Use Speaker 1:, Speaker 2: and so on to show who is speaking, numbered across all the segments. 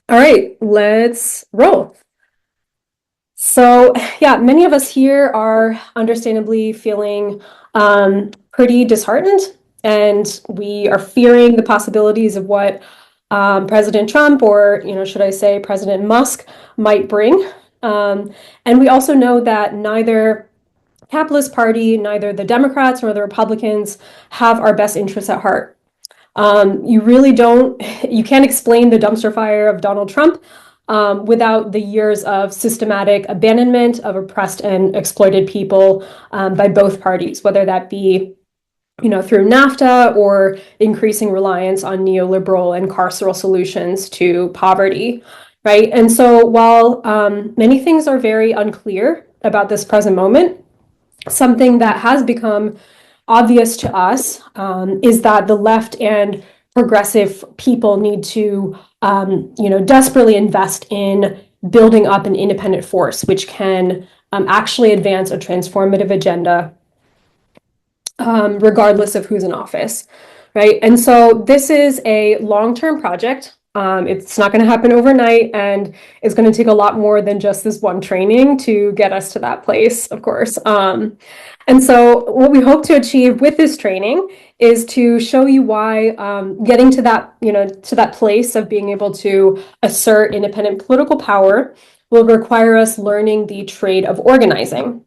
Speaker 1: All right, let's roll. So, yeah, many of us here are understandably feeling pretty disheartened, and we are fearing the possibilities of what President Trump, or should I say President Musk, might bring. And we also know that neither capitalist party, neither the Democrats nor the Republicans have our best interests at heart. You really don't, you can't explain the dumpster fire of Donald Trump without the years of systematic abandonment of oppressed and exploited people by both parties, whether that be through NAFTA or increasing reliance on neoliberal and carceral solutions to poverty, right? And so while many things are very unclear about this present moment, something that has become obvious to us is that the left and progressive people need to, desperately invest in building up an independent force which can actually advance a transformative agenda, regardless of who's in office, right? And so this is a long-term project. It's not going to happen overnight, and it's going to take a lot more than just this one training to get us to that place, of course. And so what we hope to achieve with this training is to show you why getting to that place of being able to assert independent political power will require us learning the trade of organizing.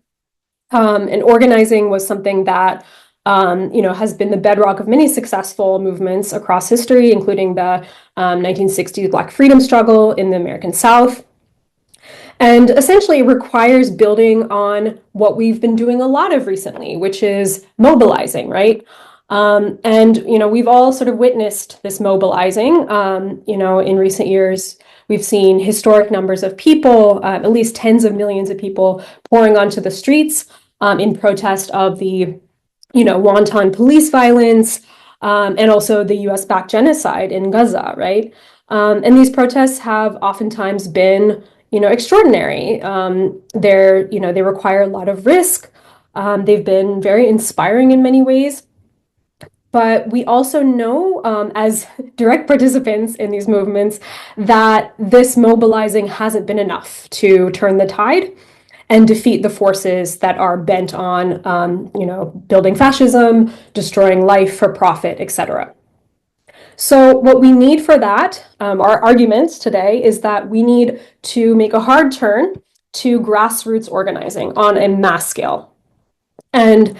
Speaker 1: And organizing was something that has been the bedrock of many successful movements across history, including the 1960s Black freedom struggle in the American South. And essentially it requires building on what we've been doing a lot of recently, which is mobilizing, right? And we've all sort of witnessed this mobilizing. In recent years, we've seen historic numbers of people, at least tens of millions of people pouring onto the streets in protest of the wanton police violence, and also the US-backed genocide in Gaza, right? And these protests have oftentimes been, extraordinary. They require a lot of risk. They've been very inspiring in many ways. But we also know, as direct participants in these movements, that this mobilizing hasn't been enough to turn the tide and defeat the forces that are bent on, building fascism, destroying life for profit, etc. So what we need for that, our arguments today, is that we need to make a hard turn to grassroots organizing on a mass scale. And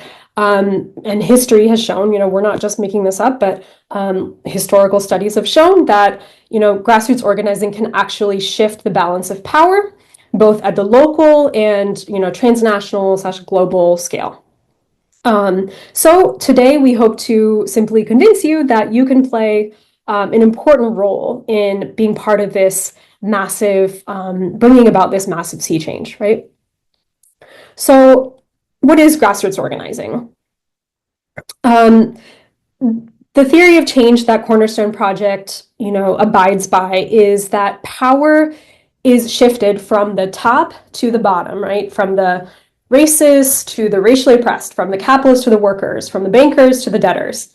Speaker 1: history has shown, we're not just making this up, but historical studies have shown that, grassroots organizing can actually shift the balance of power, both at the local and transnational/global scale. So today we hope to simply convince you that you can play an important role in being part of this massive, bringing about this massive sea change, right? So what is grassroots organizing? The theory of change that Cornerstone Project, abides by is that power is shifted from the top to the bottom, right? From the racist to the racially oppressed, from the capitalists to the workers, from the bankers to the debtors,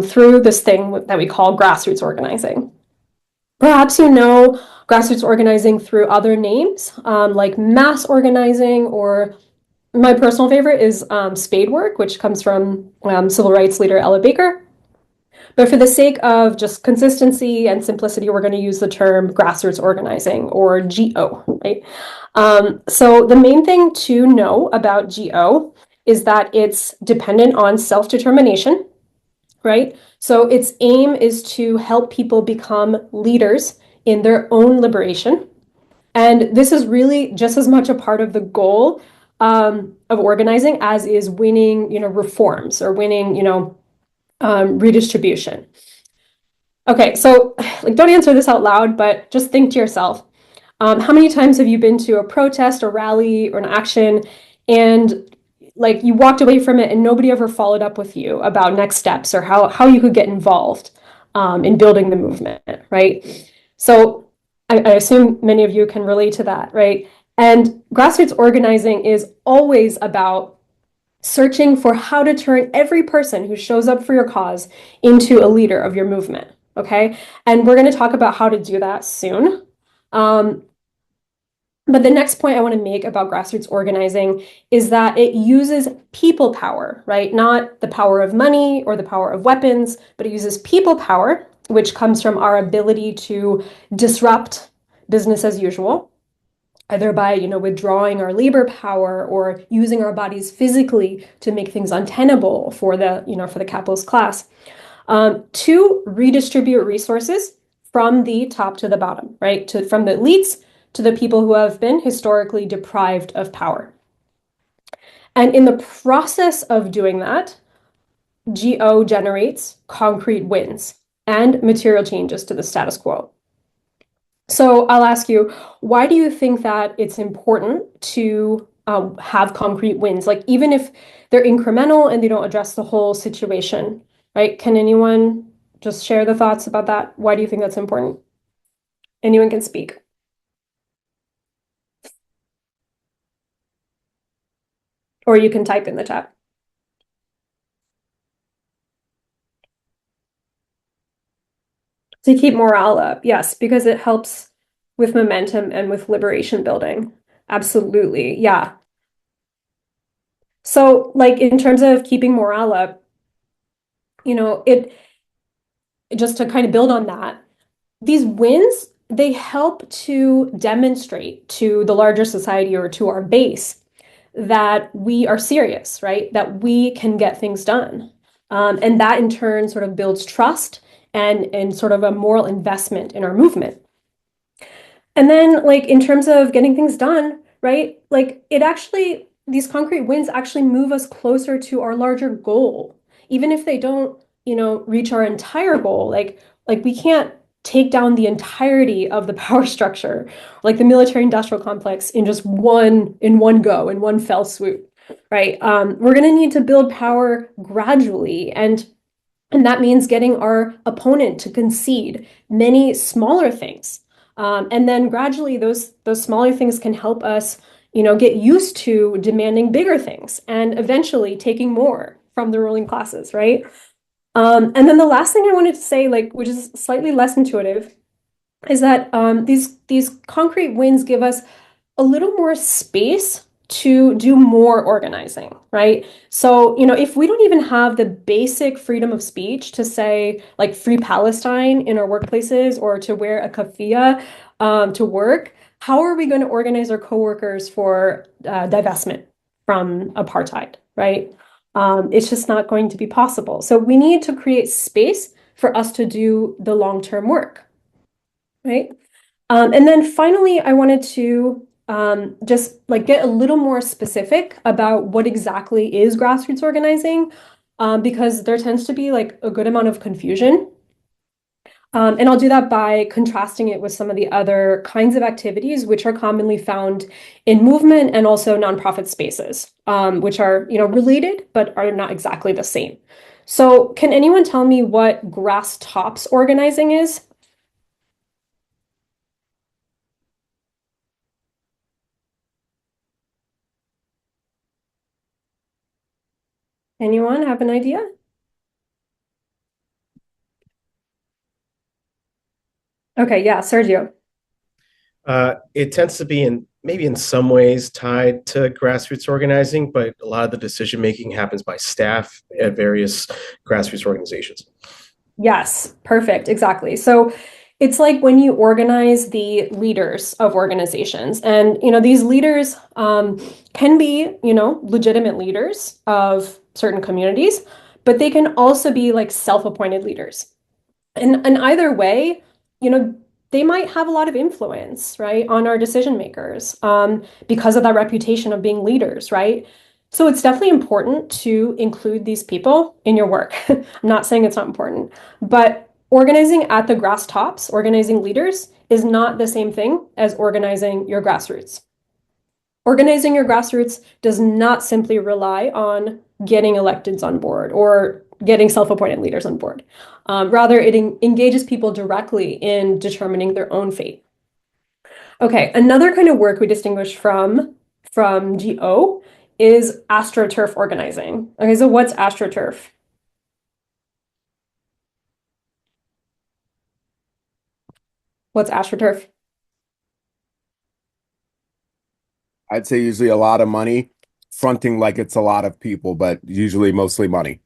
Speaker 1: through this thing that we call grassroots organizing. Perhaps grassroots organizing through other names, like mass organizing, or my personal favorite is spade work, which comes from civil rights leader Ella Baker. But for the sake of just consistency and simplicity, we're going to use the term grassroots organizing, or GO, right? So the main thing to know about GO is that it's dependent on self-determination, right? So its aim is to help people become leaders in their own liberation. And this is really just as much a part of the goal of organizing as is winning, reforms or winning, redistribution. Okay, so don't answer this out loud, but just think to yourself, how many times have you been to a protest or rally or an action and you walked away from it and nobody ever followed up with you about next steps or how you could get involved in building the movement, right? So I assume many of you can relate to that, right? And grassroots organizing is always about searching for how to turn every person who shows up for your cause into a leader of your movement, okay? And we're going to talk about how to do that soon. Um, but the next point I want to make about grassroots organizing is that it uses people power, right? Not the power of money or the power of weapons, but it uses people power, which comes from our ability to disrupt business as usual, either by, withdrawing our labor power or using our bodies physically to make things untenable for the capitalist class. To redistribute resources from the top to the bottom, right? From the elites to the people who have been historically deprived of power. And in the process of doing that, GO generates concrete wins and material changes to the status quo. So I'll ask you, why do you think that it's important to have concrete wins? Like, even if they're incremental and they don't address the whole situation, right? Can anyone just share the thoughts about that? Why do you think that's important? Anyone can speak, or you can type in the chat. To keep morale up, yes, because it helps with momentum and with liberation building. Absolutely, yeah. So, like, in terms of keeping morale up, it just to kind of build on that, these wins, they help to demonstrate to the larger society or to our base that we are serious, right? That we can get things done. And that in turn sort of builds trust and sort of a moral investment in our movement. And then, like, in terms of getting things done, right? Like, these concrete wins actually move us closer to our larger goal. Even if they don't, reach our entire goal, like we can't take down the entirety of the power structure, like the military industrial complex in one go, in one fell swoop, right? We're going to need to build power gradually, and that means getting our opponent to concede many smaller things. And then gradually those smaller things can help us, get used to demanding bigger things and eventually taking more from the ruling classes, right? And then the last thing I wanted to say, like, which is slightly less intuitive, is that these concrete wins give us a little more space to do more organizing, right? So, if we don't even have the basic freedom of speech to say, like, free Palestine in our workplaces or to wear a keffiyeh to work, how are we going to organize our coworkers for divestment from apartheid, right? It's just not going to be possible. So we need to create space for us to do the long-term work, right? And then finally, I wanted to just like get a little more specific about what exactly is grassroots organizing, because there tends to be like a good amount of confusion. And I'll do that by contrasting it with some of the other kinds of activities which are commonly found in movement and also nonprofit spaces, which are, related but are not exactly the same. So can anyone tell me what grass tops organizing is? Anyone have an idea? Okay, yeah, Sergio.
Speaker 2: It tends to be in maybe in some ways tied to grassroots organizing, but a lot of the decision making happens by staff at various grassroots organizations.
Speaker 1: Yes, perfect, exactly. So it's like when you organize the leaders of organizations, and these leaders can be, legitimate leaders of certain communities, but they can also be like self-appointed leaders. And either way, you know, they might have a lot of influence, right, on our decision makers, because of that reputation of being leaders, right? So it's definitely important to include these people in your work. I'm not saying it's not important, but organizing at the grass tops, organizing leaders, is not the same thing as organizing your grassroots. Organizing your grassroots does not simply rely on getting electeds on board or getting self-appointed leaders on board. Rather, it engages people directly in determining their own fate. Okay, another kind of work we distinguish from GO is astroturf organizing. Okay, so what's astroturf? What's astroturf?
Speaker 3: I'd say usually a lot of money, fronting like it's a lot of people, but usually mostly money.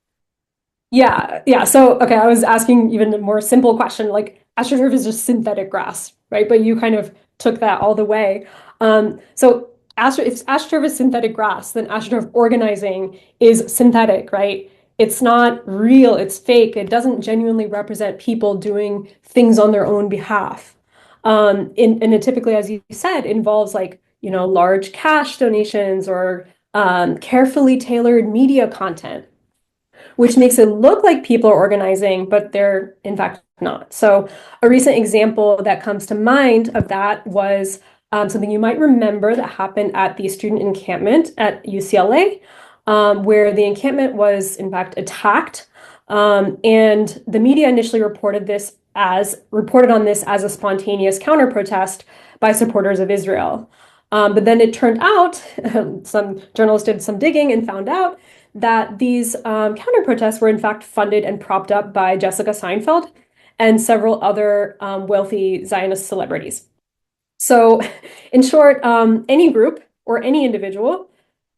Speaker 1: Yeah, yeah. So, okay, I was asking even a more simple question, like AstroTurf is just synthetic grass, right? But you kind of took that all the way. So if AstroTurf is synthetic grass, then AstroTurf organizing is synthetic, right? It's not real, it's fake. It doesn't genuinely represent people doing things on their own behalf. And it typically, as you said, involves like, large cash donations or carefully tailored media content, which makes it look like people are organizing, but they're in fact not. So, a recent example that comes to mind of that was something you might remember that happened at the student encampment at UCLA, where the encampment was in fact attacked. And the media initially reported on this as a spontaneous counter protest by supporters of Israel. But then it turned out, some journalists did some digging and found out that these counter protests were in fact funded and propped up by Jessica Seinfeld and several other wealthy Zionist celebrities. So, in short, any group or any individual,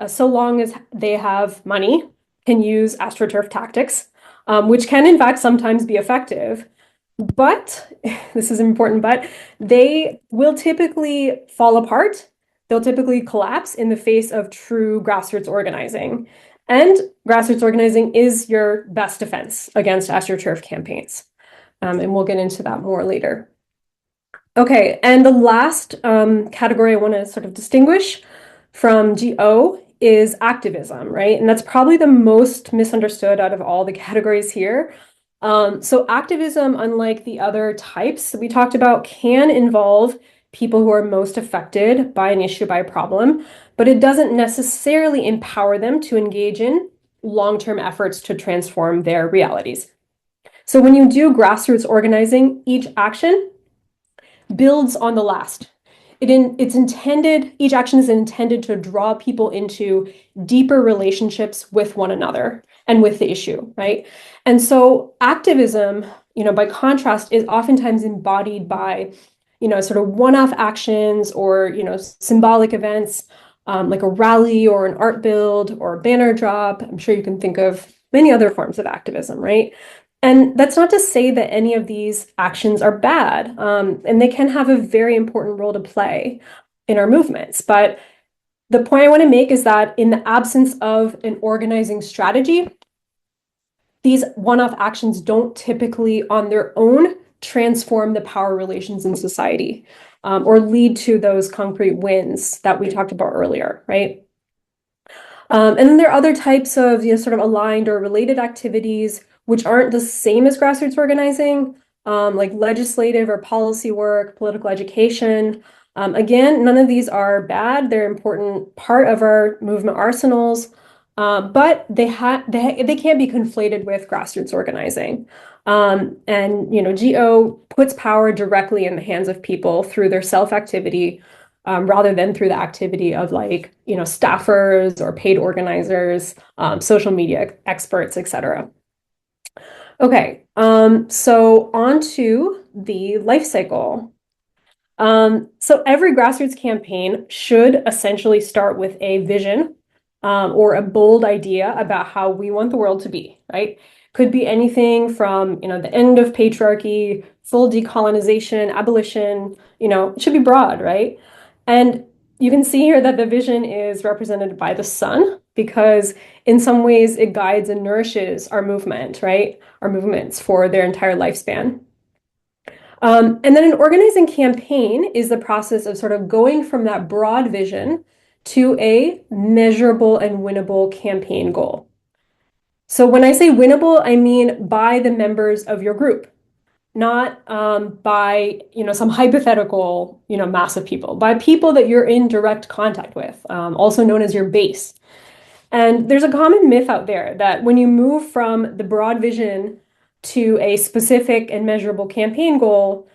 Speaker 1: so long as they have money, can use AstroTurf tactics, which can in fact sometimes be effective. But this is important, but they will typically fall apart. They'll typically collapse in the face of true grassroots organizing. And grassroots organizing is your best defense against AstroTurf campaigns. And we'll get into that more later. Okay, and the last category I want to sort of distinguish from GO is activism, right? And that's probably the most misunderstood out of all the categories here. So activism, unlike the other types that we talked about, can involve people who are most affected by an issue, by a problem, but it doesn't necessarily empower them to engage in long-term efforts to transform their realities. So when you do grassroots organizing, each action builds on the last. Each action is intended to draw people into deeper relationships with one another and with the issue, right? And so activism, by contrast, is oftentimes embodied by, sort of one-off actions or, symbolic events, like a rally or an art build or a banner drop. I'm sure you can think of many other forms of activism, right? And that's not to say that any of these actions are bad, and they can have a very important role to play in our movements. But the point I want to make is that in the absence of an organizing strategy, these one-off actions don't typically on their own transform the power relations in society, or lead to those concrete wins that we talked about earlier, right? And then there are other types of, sort of aligned or related activities which aren't the same as grassroots organizing, like legislative or policy work, political education. Again, none of these are bad. They're an important part of our movement arsenals, but they can't be conflated with grassroots organizing. And GO puts power directly in the hands of people through their self-activity, rather than through the activity of like, staffers or paid organizers, social media experts, etc. Okay, so on to the life cycle. So every grassroots campaign should essentially start with a vision, or a bold idea about how we want the world to be, right? Could be anything from, the end of patriarchy, full decolonization, abolition, it should be broad, right? And you can see here that the vision is represented by the sun because in some ways it guides and nourishes our movement, right? Our movements for their entire lifespan. And then an organizing campaign is the process of sort of going from that broad vision to a measurable and winnable campaign goal. So when I say winnable, I mean by the members of your group, not by some hypothetical mass of people, by people that you're in direct contact with, also known as your base. And there's a common myth out there that when you move from the broad vision to a specific and measurable campaign goal,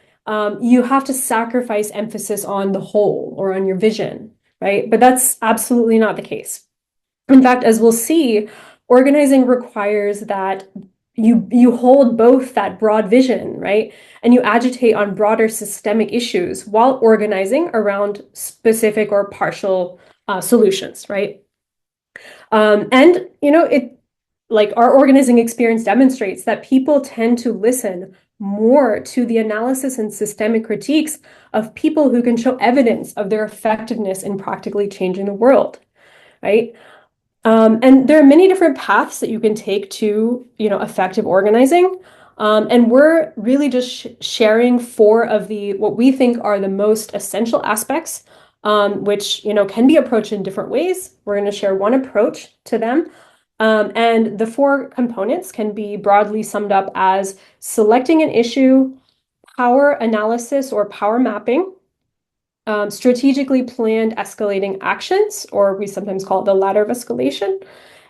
Speaker 1: you have to sacrifice emphasis on the whole or on your vision, right? But that's absolutely not the case. In fact, as we'll see, organizing requires that you hold both that broad vision, right? And you agitate on broader systemic issues while organizing around specific or partial solutions, right? And it like our organizing experience demonstrates that people tend to listen more to the analysis and systemic critiques of people who can show evidence of their effectiveness in practically changing the world, right? And there are many different paths that you can take to, effective organizing. And we're really just sharing four of the what we think are the most essential aspects, which can be approached in different ways. We're going to share one approach to them. And the four components can be broadly summed up as selecting an issue, power analysis or power mapping, strategically planned escalating actions, or we sometimes call it the ladder of escalation,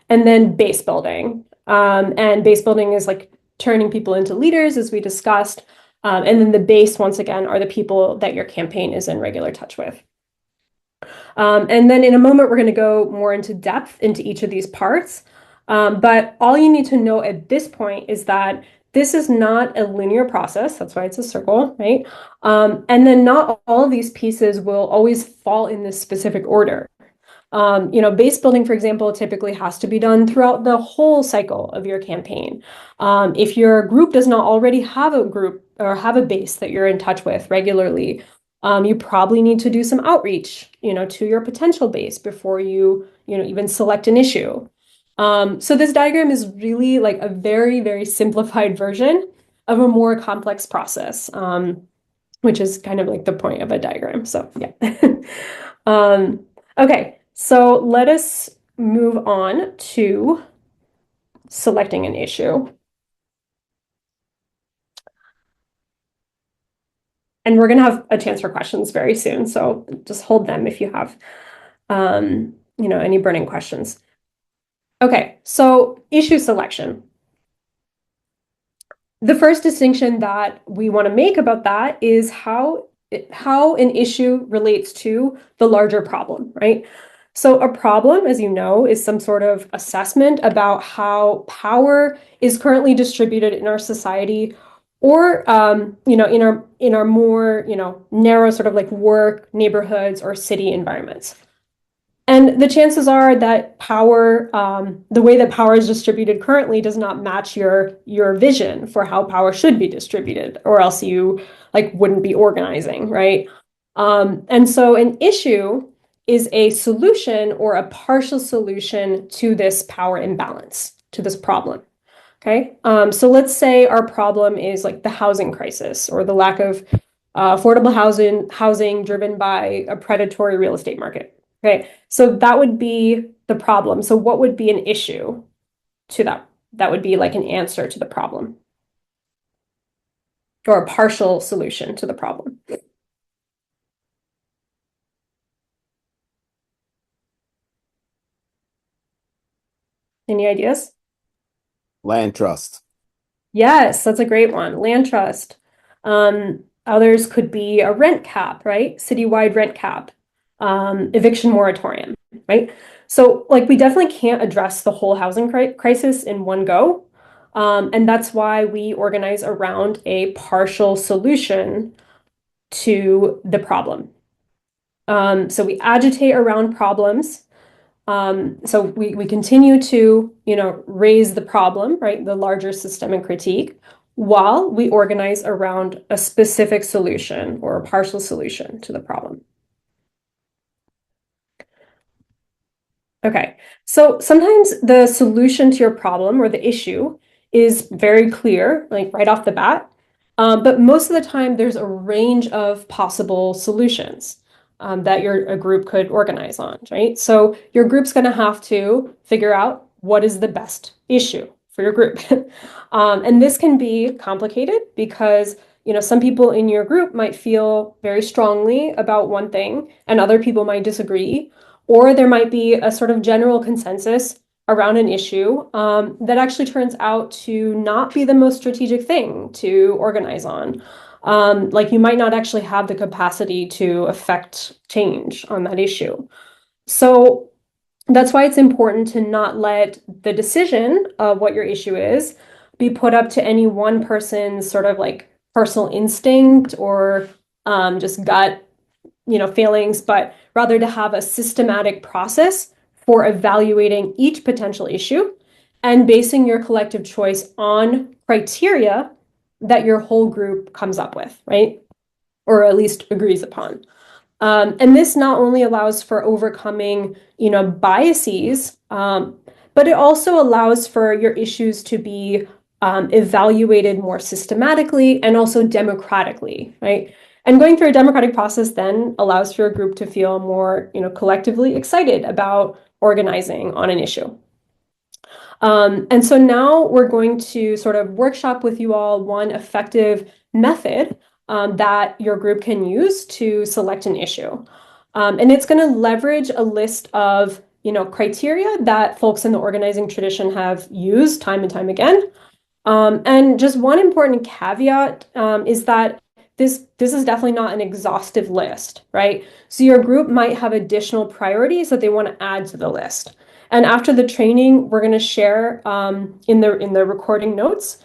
Speaker 1: and then base building. And base building is like turning people into leaders, as we discussed. And then the base, once again, are the people that your campaign is in regular touch with. And then in a moment, we're going to go more into depth into each of these parts. But all you need to know at this point is that this is not a linear process. That's why it's a circle, right? And then not all of these pieces will always fall in this specific order. Base building, for example, typically has to be done throughout the whole cycle of your campaign. If your group does not already have a group or have a base that you're in touch with regularly, you probably need to do some outreach, to your potential base before you even select an issue. So this diagram is really like a very, very simplified version of a more complex process, which is kind of like the point of a diagram. So yeah. Okay, so let us move on to selecting an issue. And we're going to have a chance for questions very soon, so just hold them if you have, any burning questions. Okay, so issue selection. The first distinction that we want to make about that is how an issue relates to the larger problem, right? So a problem, as you know, is some sort of assessment about how power is currently distributed in our society, or in our more narrow sort of like work, neighborhoods, or city environments. And the chances are that power, the way that power is distributed currently does not match your vision for how power should be distributed, or else you wouldn't be organizing, right? And so an issue is a solution or a partial solution to this power imbalance, to this problem. Okay, so let's say our problem is like the housing crisis or the lack of affordable housing driven by a predatory real estate market. Okay, so that would be the problem. So what would be an issue to that? That would be like an answer to the problem or a partial solution to the problem. Any ideas?
Speaker 3: Land trust.
Speaker 1: Yes, that's a great one. Land trust. Others could be a rent cap, right? Citywide rent cap, eviction moratorium, right? So we definitely can't address the whole housing crisis in one go. And that's why we organize around a partial solution to the problem. So we agitate around problems. So we continue to, raise the problem, right? The larger systemic critique, while we organize around a specific solution or a partial solution to the problem. Okay, so sometimes the solution to your problem or the issue is very clear, like right off the bat. But most of the time, there's a range of possible solutions that a group could organize on, right? So your group's going to have to figure out what is the best issue for your group. And this can be complicated because, some people in your group might feel very strongly about one thing and other people might disagree, or there might be a sort of general consensus around an issue that actually turns out to not be the most strategic thing to organize on. You might not actually have the capacity to affect change on that issue. So that's why it's important to not let the decision of what your issue is be put up to any one person's sort of personal instinct or just gut failings, but rather to have a systematic process for evaluating each potential issue and basing your collective choice on criteria that your whole group comes up with, right? Or at least agrees upon. And this not only allows for overcoming, biases, but it also allows for your issues to be evaluated more systematically and also democratically, right? And going through a democratic process then allows for a group to feel more, collectively excited about organizing on an issue. And so now we're going to sort of workshop with you all one effective method that your group can use to select an issue. And it's going to leverage a list of, criteria that folks in the organizing tradition have used time and time again. And just one important caveat is that this is definitely not an exhaustive list, right? So your group might have additional priorities that they want to add to the list. And after the training, we're going to share in the recording notes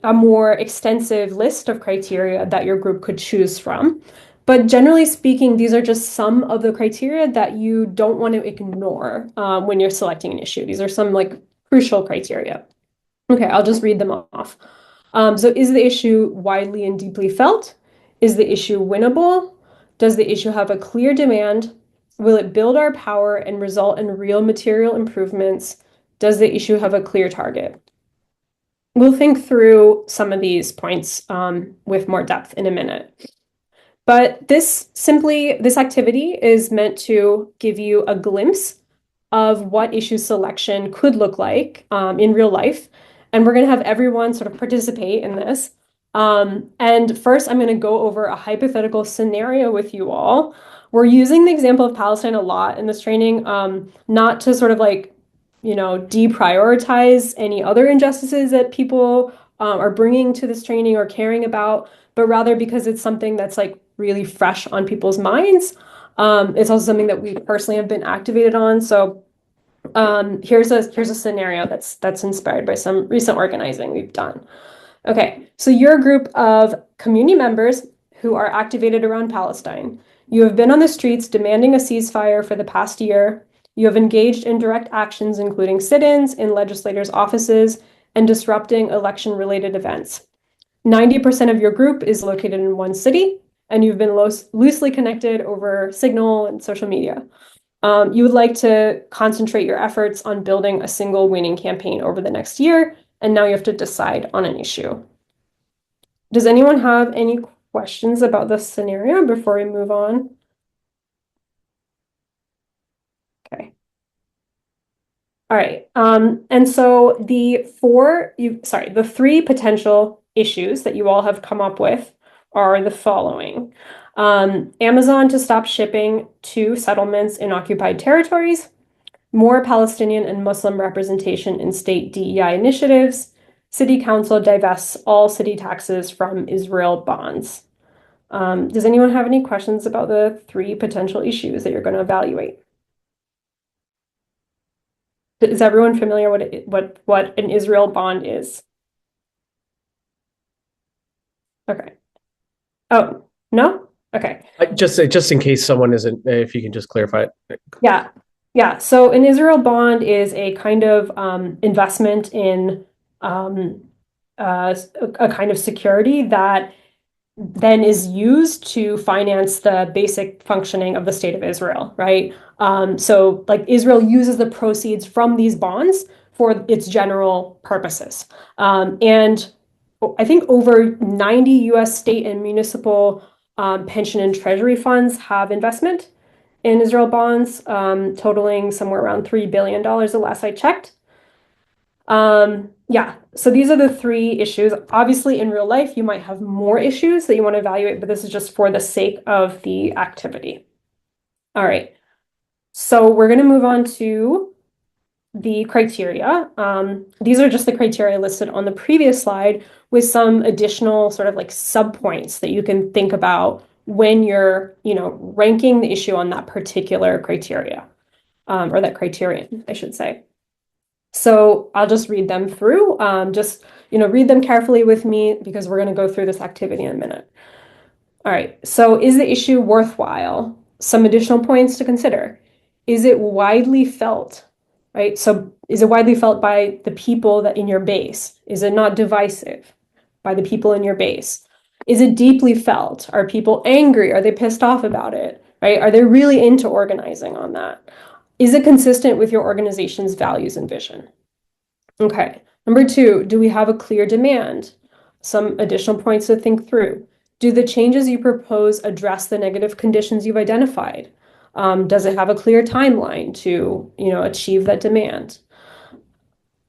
Speaker 1: a more extensive list of criteria that your group could choose from. But generally speaking, these are just some of the criteria that you don't want to ignore when you're selecting an issue. These are some crucial criteria. Okay, I'll just read them off. So is the issue widely and deeply felt? Is the issue winnable? Does the issue have a clear demand? Will it build our power and result in real material improvements? Does the issue have a clear target? We'll think through some of these points with more depth in a minute. But this activity is meant to give you a glimpse of what issue selection could look like in real life. And we're going to have everyone sort of participate in this. And first, I'm going to go over a hypothetical scenario with you all. We're using the example of Palestine a lot in this training, not to sort of deprioritize any other injustices that people are bringing to this training or caring about, but rather because it's something that's really fresh on people's minds. It's also something that we personally have been activated on. So here's a scenario that's inspired by some recent organizing we've done. Okay, so you're a group of community members who are activated around Palestine. You have been on the streets demanding a ceasefire for the past year. You have engaged in direct actions, including sit-ins in legislators' offices and disrupting election-related events. 90% of your group is located in one city, and you've been loosely connected over Signal and social media. You would like to concentrate your efforts on building a single winning campaign over the next year, and now you have to decide on an issue. Does anyone have any questions about this scenario before we move on? Okay. All right. And so the three potential issues that you all have come up with are the following. Amazon to stop shipping to settlements in occupied territories, more Palestinian and Muslim representation in state DEI initiatives, city council divests all city taxes from Israel bonds. Does anyone have any questions about the three potential issues that you're going to evaluate? Is everyone familiar what an Israel bond is? Okay. Oh, no? Okay.
Speaker 2: Just in case someone isn't, if you can just clarify it.
Speaker 1: Yeah. Yeah. So an Israel bond is a kind of investment in a kind of security that then is used to finance the basic functioning of the state of Israel, right? So Israel uses the proceeds from these bonds for its general purposes. And I think over 90 US state and municipal pension and treasury funds have investment in Israel bonds, totaling somewhere around $3 billion the last I checked. Yeah, so these are the three issues. Obviously, in real life, you might have more issues that you want to evaluate, but this is just for the sake of the activity. All right, so we're going to move on to the criteria. These are just the criteria listed on the previous slide with some additional sort of subpoints that you can think about when you're, ranking the issue on that particular criteria, or that criterion, I should say. So I'll just read them through. Read them carefully with me because we're going to go through this activity in a minute. All right, so is the issue worthwhile? Some additional points to consider. Is it widely felt? Right? So is it widely felt by the people that in your base? Is it not divisive by the people in your base? Is it deeply felt? Are people angry? Are they pissed off about it? Right? Are they really into organizing on that? Is it consistent with your organization's values and vision? Okay. Number two, do we have a clear demand? Some additional points to think through. Do the changes you propose address the negative conditions you've identified? Does it have a clear timeline to, achieve that demand?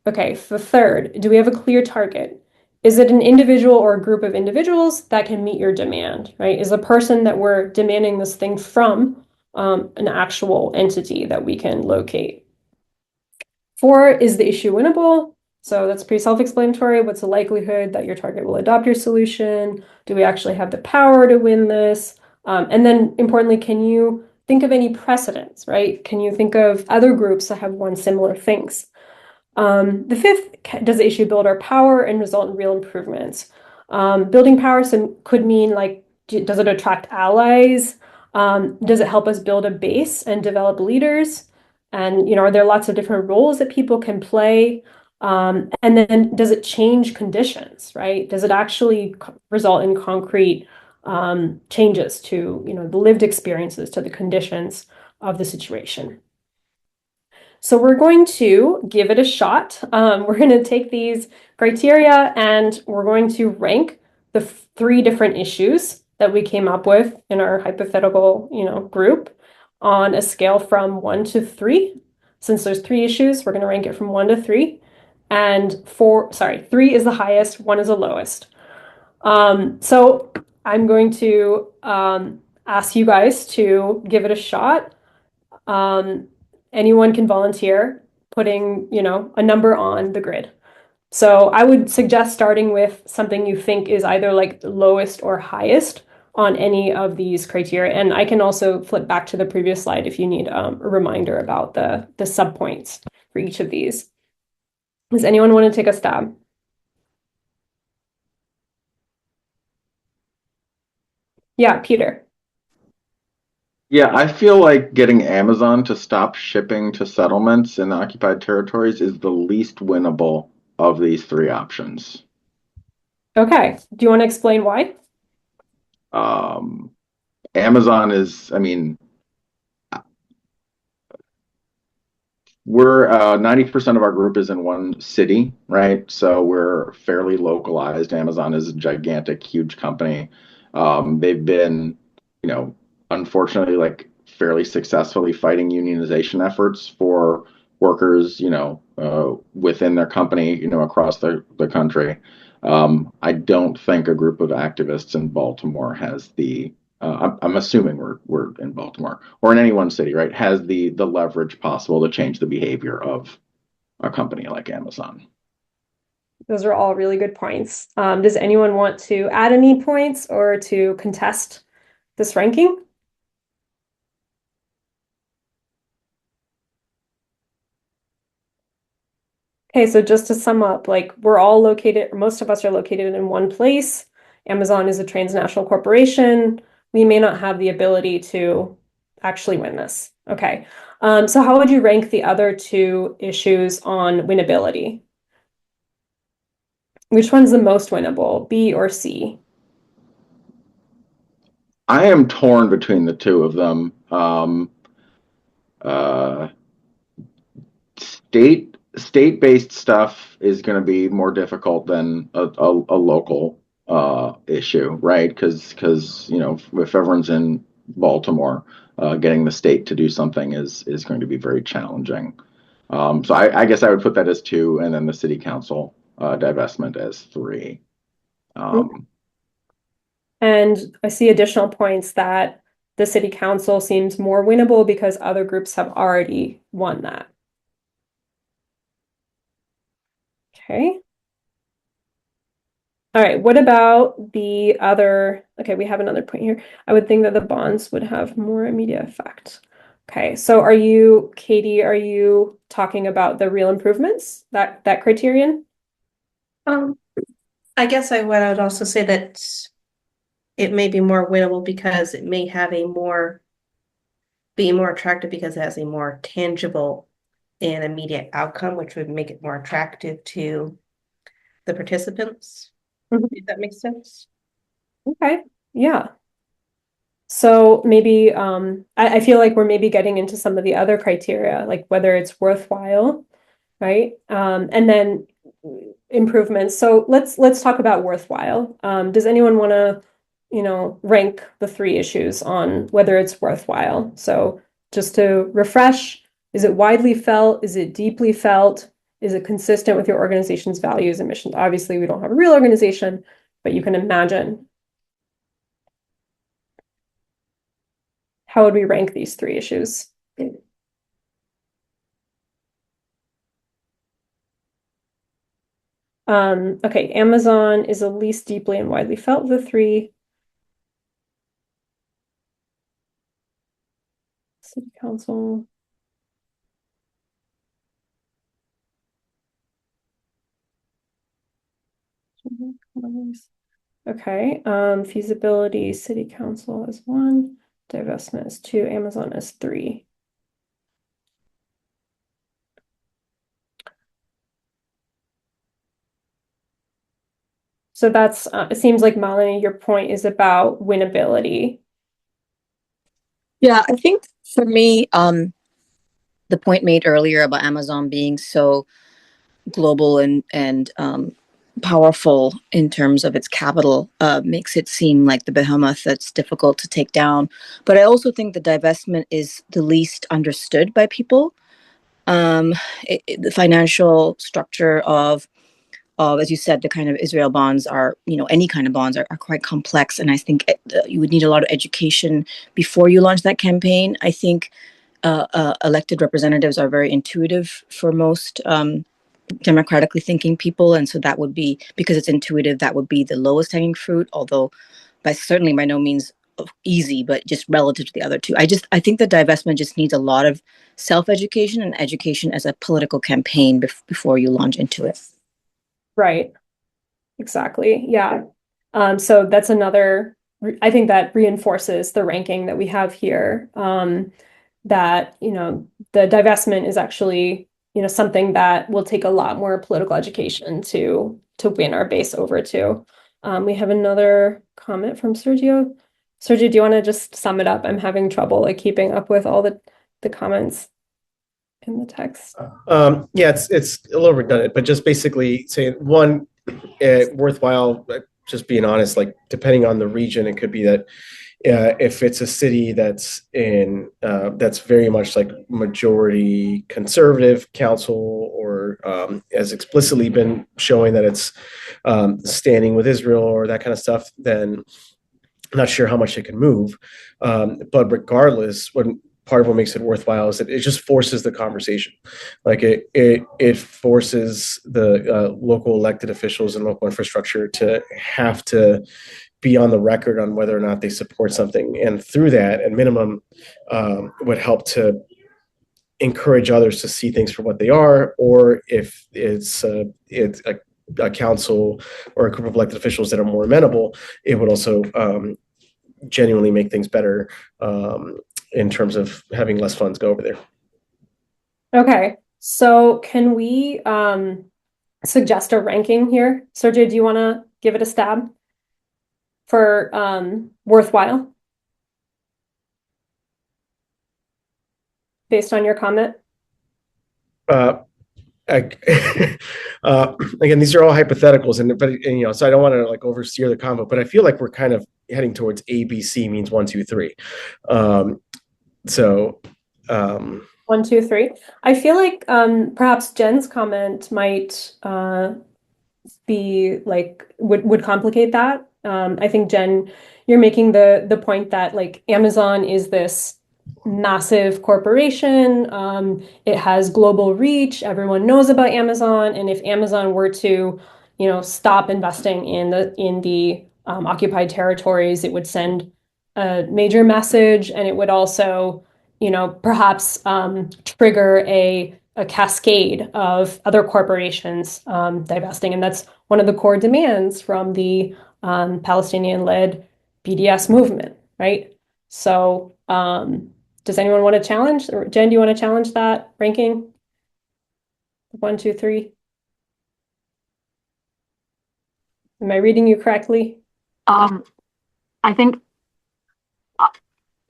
Speaker 1: Okay, the third, do we have a clear target? Is it an individual or a group of individuals that can meet your demand, right? Is the person that we're demanding this thing from an actual entity that we can locate? Four, is the issue winnable? So that's pretty self-explanatory. What's the likelihood that your target will adopt your solution? Do we actually have the power to win this? And then importantly, can you think of any precedents, right? Can you think of other groups that have won similar things? The fifth, does the issue build our power and result in real improvements? Building power could mean like, does it attract allies? Does it help us build a base and develop leaders? And, are there lots of different roles that people can play? And then does it change conditions, right? Does it actually result in concrete changes to, the lived experiences, to the conditions of the situation? So we're going to give it a shot. We're going to take these criteria and we're going to rank the three different issues that we came up with in our hypothetical, group on a scale from 1 to 3. Since there's 3 issues, we're going to rank it from 1 to 3. And 3 is the highest, 1 is the lowest. So I'm going to ask you guys to give it a shot. Anyone can volunteer putting, a number on the grid. So I would suggest starting with something you think is either like the lowest or highest on any of these criteria. And I can also flip back to the previous slide if you need a reminder about the subpoints for each of these. Does anyone want to take a stab? Yeah, Peter.
Speaker 4: Yeah, I feel like getting Amazon to stop shipping to settlements in the occupied territories is the least winnable of these three options.
Speaker 1: Okay. Do you want to explain why?
Speaker 4: Um, Amazon is, I mean, we're 90% of our group is in one city, right? So we're fairly localized. Amazon is a gigantic, huge company. They've been, you know, unfortunately, like fairly successfully fighting unionization efforts for workers, within their company, across the country. I don't think a group of activists in Baltimore has the I'm assuming we're in Baltimore or in any one city, right? Has the leverage possible to change the behavior of a company like Amazon.
Speaker 1: Those are all really good points. Does anyone want to add any points or to contest this ranking? Okay, so just to sum up, like we're all located, or most of us are located in one place. Amazon is a transnational corporation. We may not have the ability to actually win this. Okay. So how would you rank the other 2 issues on winnability? Which one's the most winnable, B or C?
Speaker 4: I am torn between the two of them. Uh, state-based stuff is going to be more difficult than a local issue, right? Because if everyone's in Baltimore, getting the state to do something is going to be very challenging. So I guess I would put that as 2, and then the city council divestment as 3. Um,
Speaker 1: And I see additional points that the city council seems more winnable because other groups have already won that. Okay. All right, what about the other? Okay, we have another point here. I would think that the bonds would have more immediate effect. Okay, so Katie, are you talking about the real improvements, that criterion?
Speaker 5: Um, I guess I would also say that it may be more winnable because it may have be more attractive because it has a more tangible and immediate outcome, which would make it more attractive to the participants.
Speaker 1: Mhm.
Speaker 5: If that makes sense.
Speaker 1: Okay, yeah. So maybe I feel like we're maybe getting into some of the other criteria, like whether it's worthwhile, right? And then improvements. So let's talk about worthwhile. Does anyone want to, rank the three issues on whether it's worthwhile? So just to refresh, is it widely felt? Is it deeply felt? Is it consistent with your organization's values and missions? Obviously, we don't have a real organization, but you can imagine. How would we rank these three issues? Okay, Amazon is the least deeply and widely felt of the three. City Council. Okay, feasibility, City Council is one, divestment is two, Amazon is three. So that's, it seems like Melanie, your point is about winnability.
Speaker 6: Yeah, I think for me, the point made earlier about Amazon being so global and powerful in terms of its capital makes it seem like the behemoth that's difficult to take down. But I also think the divestment is the least understood by people. The financial structure of, as you said, the kind of Israel bonds are, any kind of bonds are quite complex. And I think you would need a lot of education before you launch that campaign. I think elected representatives are very intuitive for most democratically thinking people. And so that would be, because it's intuitive, that would be the lowest hanging fruit, although certainly by no means easy, but just relative to the other two. I think the divestment just needs a lot of self-education and education as a political campaign before you launch into it.
Speaker 1: Right. Exactly. Yeah. So that's another, I think that reinforces the ranking that we have here. That, the divestment is actually, something that will take a lot more political education to win our base over to. We have another comment from Sergio. Sergio, do you want to just sum it up? I'm having trouble like keeping up with all the comments in the text.
Speaker 2: Yeah, it's a little redundant, but just basically saying one, worthwhile. Just being honest, like depending on the region, it could be that if it's a city that's that's very much like majority conservative council, or has explicitly been showing that it's standing with Israel or that kind of stuff, then I'm not sure how much it can move. But regardless, when part of what makes it worthwhile is that it just forces the conversation. Like it forces the local elected officials and local infrastructure to have to be on the record on whether or not they support something, and through that, at minimum, would help to encourage others to see things for what they are, or if it's a council or a group of elected officials that are more amenable, it would also genuinely make things better in terms of having less funds go over there.
Speaker 1: Okay, so can we suggest a ranking here? Sergio, do you want to give it a stab for worthwhile based on your comment?
Speaker 2: Again, these are all hypotheticals, and so I don't want to like oversteer the convo, but I feel like we're kind of heading towards ABC means 1, 2, 3. So
Speaker 1: 1, 2, 3. I feel like perhaps Jen's comment might be like would complicate that. I think Jen, you're making the point that like Amazon is this massive corporation. It has global reach. Everyone knows about Amazon, and if Amazon were to, stop investing in the occupied territories, it would send a major message, and it would also, perhaps trigger a cascade of other corporations divesting, and that's one of the core demands from the Palestinian-led BDS movement, right? So, does anyone want to challenge? Or Jen, do you want to challenge that ranking? 1, 2, 3. Am I reading you correctly?
Speaker 7: I think,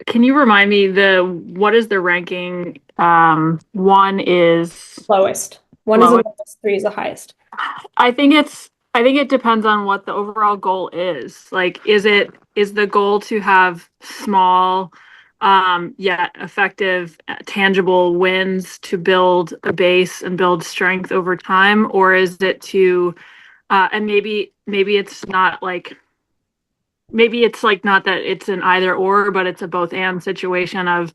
Speaker 7: can you remind me what is the ranking? One is
Speaker 1: Lowest. 1 is the
Speaker 7: lowest.
Speaker 1: lowest, 3 is the highest.
Speaker 7: I think it depends on what the overall goal is. Like, is the goal to have small, yet effective, tangible wins to build a base and build strength over time, or is it to, and maybe it's not like, maybe it's like not that it's an either or, but it's a both and situation of,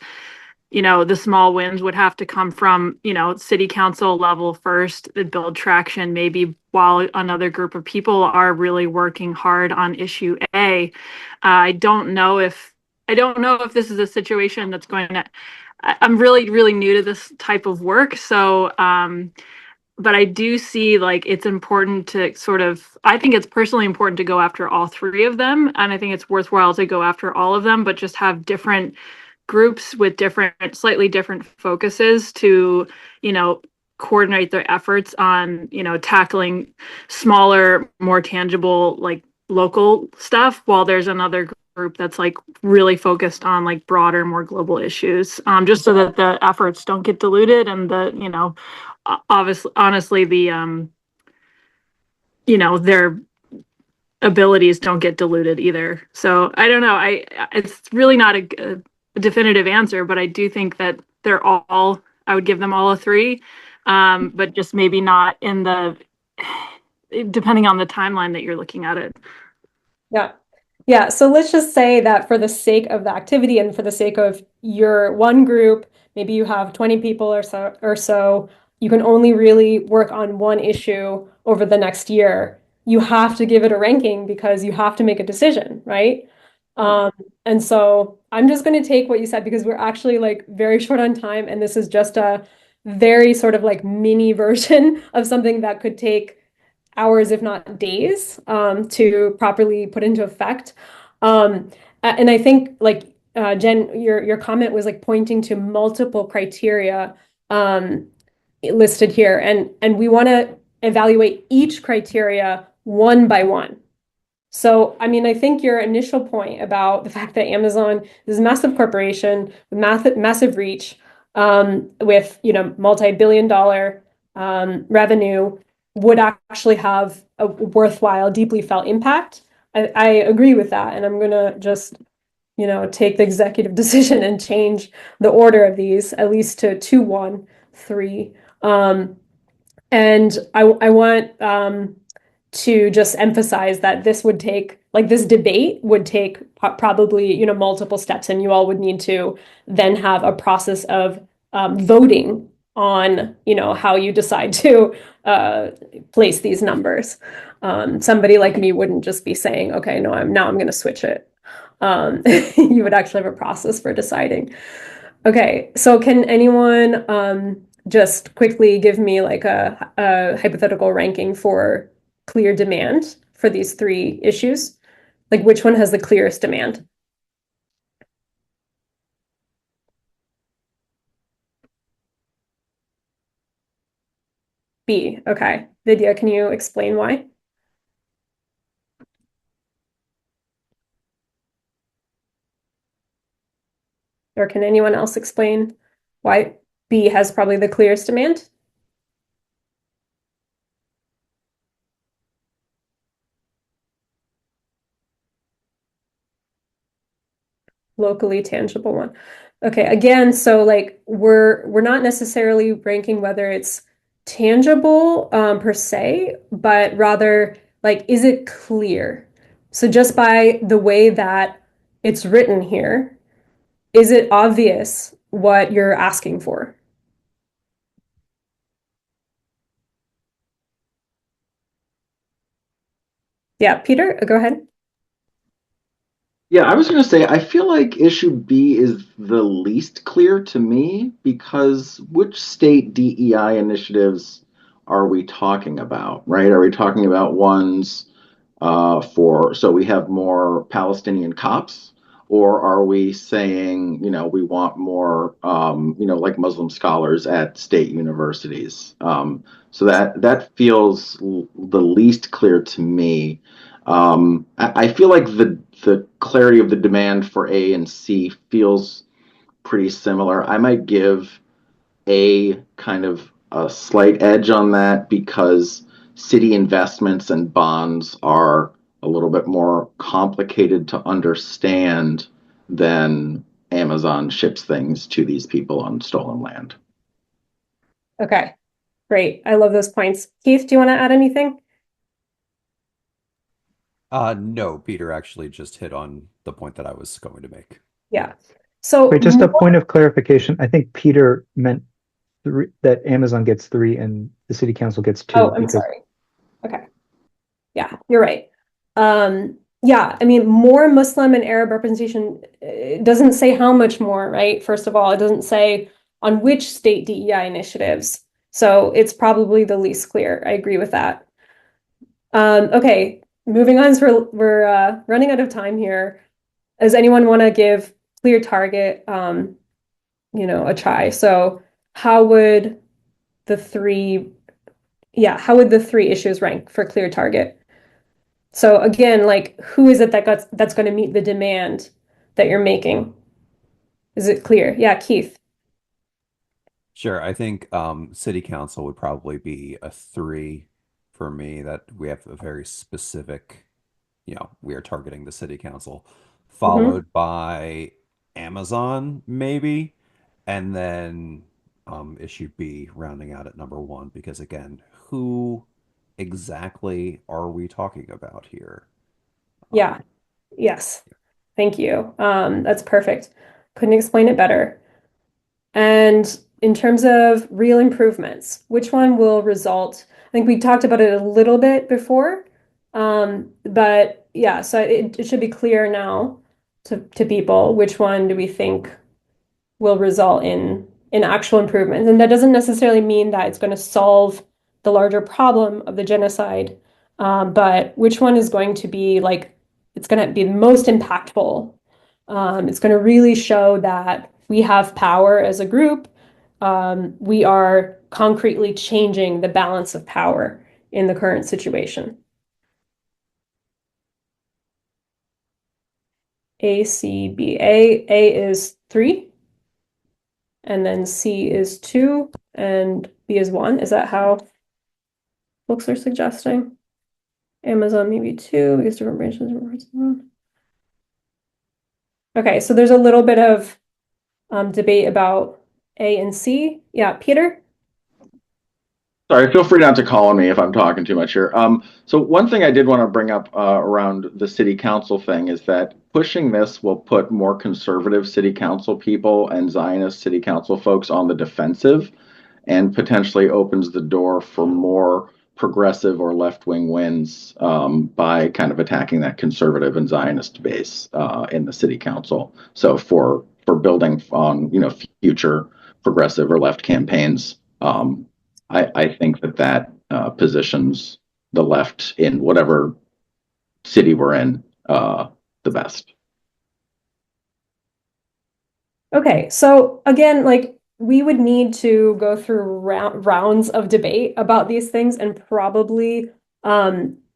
Speaker 7: the small wins would have to come from, city council level first, that build traction, maybe while another group of people are really working hard on issue A. I don't know if this is a situation that's going to, I'm really, really new to this type of work. So, but I do see like it's important to I think it's personally important to go after all three of them. And I think it's worthwhile to go after all of them, but just have different groups with slightly different focuses to, coordinate their efforts on, tackling smaller, more tangible, like local stuff, while there's another group that's like really focused on like broader, more global issues, just so that the efforts don't get diluted and obviously, honestly, their abilities don't get diluted either. So I don't know. It's really not a definitive answer, but I do think that I would give them all a 3, but just maybe not depending on the timeline that you're looking at it.
Speaker 1: Yeah. Yeah. So let's just say that for the sake of the activity and for the sake of your one group, maybe you have 20 people or so, you can only really work on one issue over the next year. You have to give it a ranking because you have to make a decision, right? And so I'm just going to take what you said because we're actually like very short on time, and this is just a very sort of like mini version of something that could take hours, if not days, to properly put into effect. And I think like Jen, your comment was like pointing to multiple criteria listed here, and we want to evaluate each criteria one by one. So, I mean, I think your initial point about the fact that Amazon is a massive corporation with massive reach, with multi-billion-dollar revenue, would actually have a worthwhile, deeply felt impact. I agree with that, and I'm gonna just take the executive decision and change the order of these at least to 2, 1, 3. And I want to just emphasize that this debate would take probably multiple steps, and you all would need to then have a process of voting on how you decide to place these numbers. Somebody like me wouldn't just be saying, okay, no, I'm going to switch it. You would actually have a process for deciding. Okay, so can anyone just quickly give me like a hypothetical ranking for clear demand for these 3 issues? Like which one has the clearest demand? B. Okay. Vidya, can you explain why? Or can anyone else explain why B has probably the clearest demand? Locally tangible one. Okay, again, so like we're not necessarily ranking whether it's tangible per se, but rather like is it clear? So just by the way that it's written here, is it obvious what you're asking for? Yeah, Peter, go ahead.
Speaker 4: Yeah, I was going to say, I feel like issue B is the least clear to me because which state DEI initiatives are we talking about, right? Are we talking about ones so we have more Palestinian cops, or are we saying, we want more, like Muslim scholars at state universities? So that feels the least clear to me. I feel like the clarity of the demand for A and C feels pretty similar. I might give A kind of a slight edge on that because city investments and bonds are a little bit more complicated to understand than Amazon ships things to these people on stolen land.
Speaker 1: Okay, great. I love those points. Keith, do you want to add anything?
Speaker 8: No, Peter actually just hit on the point that I was going to make.
Speaker 1: Yeah. So
Speaker 9: Wait, just a point of clarification. I think Peter meant that Amazon gets 3 and the city council gets 2
Speaker 1: oh, I'm
Speaker 9: because
Speaker 1: sorry. Okay. Yeah, you're right. Yeah, I mean, more Muslim and Arab representation, it doesn't say how much more, right? First of all, it doesn't say on which state DEI initiatives. So it's probably the least clear. I agree with that. Okay, moving on, so we're running out of time here. Does anyone want to give clear target, a try? So how would the three, how would the 3 issues rank for clear target? So again, like, who is it that's going to meet the demand that you're making? Is it clear? Yeah, Keith.
Speaker 8: Sure, I think city council would probably be a 3 for me, that we have a very specific, we are targeting the city council,
Speaker 1: Mm-hmm.
Speaker 8: followed by Amazon maybe, and then issue B rounding out at number 1, because again, who exactly are we talking about here?
Speaker 1: Yeah.
Speaker 8: Um,
Speaker 1: Yes. Thank you. That's perfect. Couldn't explain it better. And in terms of real improvements, which one will result? I think we talked about it a little bit before, but yeah, so it should be clear now to people which one do we think will result in actual improvements. And that doesn't necessarily mean that it's going to solve the larger problem of the genocide, but which one is going to be like it's going to be the most impactful. It's going to really show that we have power as a group. We are concretely changing the balance of power in the current situation. A, C, B. A is 3. And then C is 2 and B is 1. Is that how books are suggesting? Amazon maybe 2 because different branches, different parts of the world. Okay, so there's a little bit of debate about A and C. Yeah, Peter?
Speaker 4: Sorry, feel free not to call on me if I'm talking too much here. So one thing I did want to bring up around the city council thing is that pushing this will put more conservative city council people and Zionist city council folks on the defensive, and potentially opens the door for more progressive or left-wing wins by kind of attacking that conservative and Zionist base in the city council. So for building on future progressive or left campaigns. I think that positions the left in whatever city we're in the best.
Speaker 1: Okay, so again, like we would need to go through rounds of debate about these things and probably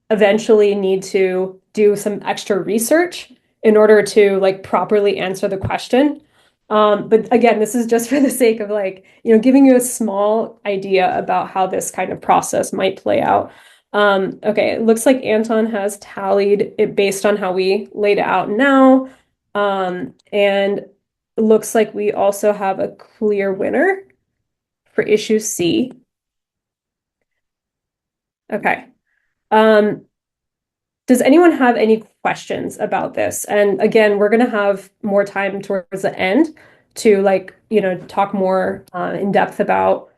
Speaker 1: eventually need to do some extra research in order to like properly answer the question. But again, this is just for the sake of like, giving you a small idea about how this kind of process might play out. Okay, it looks like Anton has tallied it based on how we laid it out now. And it looks like we also have a clear winner for issue C. Okay. Does anyone have any questions about this? And again, we're going to have more time towards the end to talk more in depth about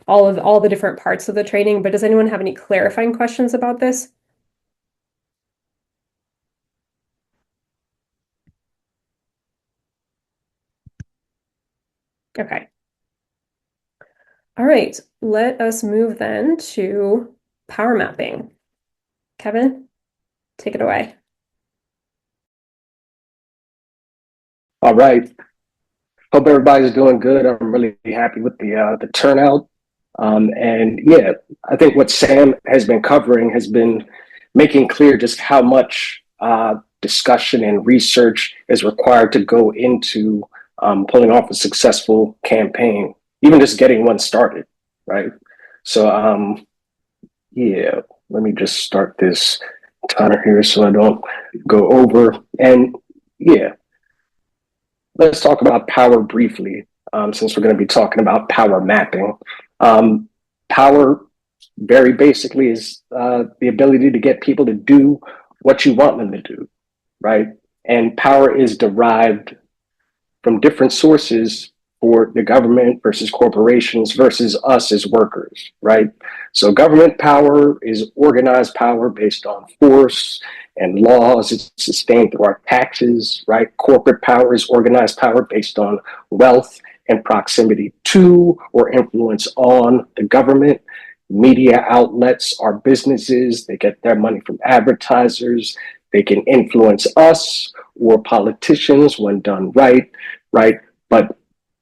Speaker 1: all the different parts of the training. But does anyone have any clarifying questions about this? Okay. All right, let us move then to power mapping. Kevin? take it away.
Speaker 10: All right. Hope everybody's doing good. I'm really happy with the turnout. And yeah, I think what Sam has been covering has been making clear just how much discussion and research is required to go into pulling off a successful campaign, even just getting one started, right? So yeah, let me just start this timer here so I don't go over. And yeah, let's talk about power briefly, since we're going to be talking about power mapping. Power, very basically, is the ability to get people to do what you want them to do, right? And power is derived from different sources for the government versus corporations versus us as workers, right? So government power is organized power based on force and laws. It's sustained through our taxes, right? Corporate power is organized power based on wealth and proximity to or influence on the government. Media outlets are businesses. They get their money from advertisers. They can influence us or politicians when done right, right? But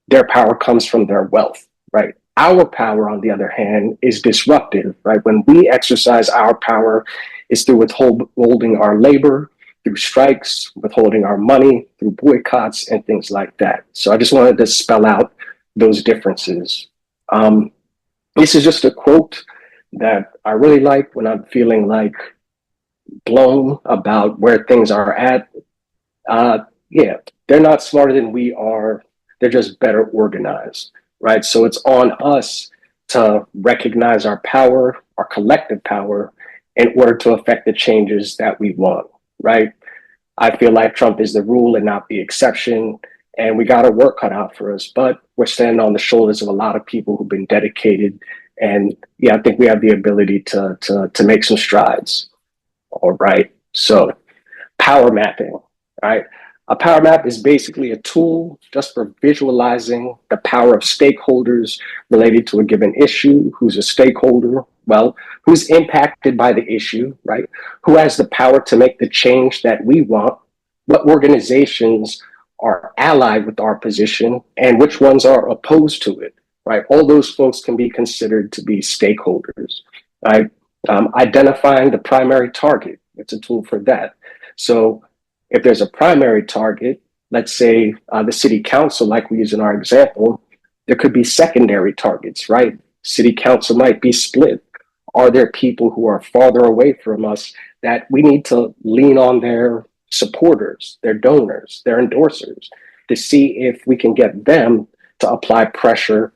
Speaker 10: their power comes from their wealth, right? Our power, on the other hand, is disruptive, right? When we exercise our power, it's through withholding our labor, through strikes, withholding our money, through boycotts, and things like that. So I just wanted to spell out those differences. This is just a quote that I really like when I'm feeling like blown about where things are at. Yeah, they're not smarter than we are. They're just better organized, right? So it's on us to recognize our power, our collective power, in order to affect the changes that we want, right? I feel like Trump is the rule and not the exception, and we got our work cut out for us, but we're standing on the shoulders of a lot of people who've been dedicated. And yeah, I think we have the ability to make some strides. All right. So power mapping, right? A power map is basically a tool just for visualizing the power of stakeholders related to a given issue. Who's a stakeholder? Well, who's impacted by the issue, right? Who has the power to make the change that we want? What organizations are allied with our position and which ones are opposed to it, right? All those folks can be considered to be stakeholders, right? Identifying the primary target, it's a tool for that. So if there's a primary target, let's say the city council, like we use in our example, there could be secondary targets, right? City council might be split. Are there people who are farther away from us that we need to lean on their supporters, their donors, their endorsers to see if we can get them to apply pressure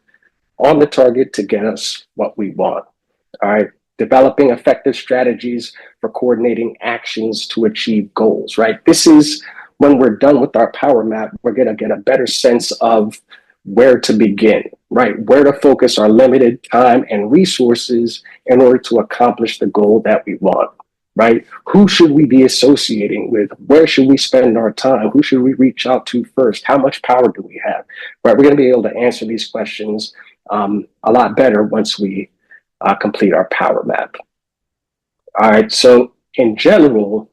Speaker 10: on the target to get us what we want? All right. Developing effective strategies for coordinating actions to achieve goals, right? This is when we're done with our power map, we're going to get a better sense of where to begin, right? Where to focus our limited time and resources in order to accomplish the goal that we want, right? Who should we be associating with? Where should we spend our time? Who should we reach out to first? How much power do we have, right? We're going to be able to answer these questions a lot better once we complete our power map. All right, so in general,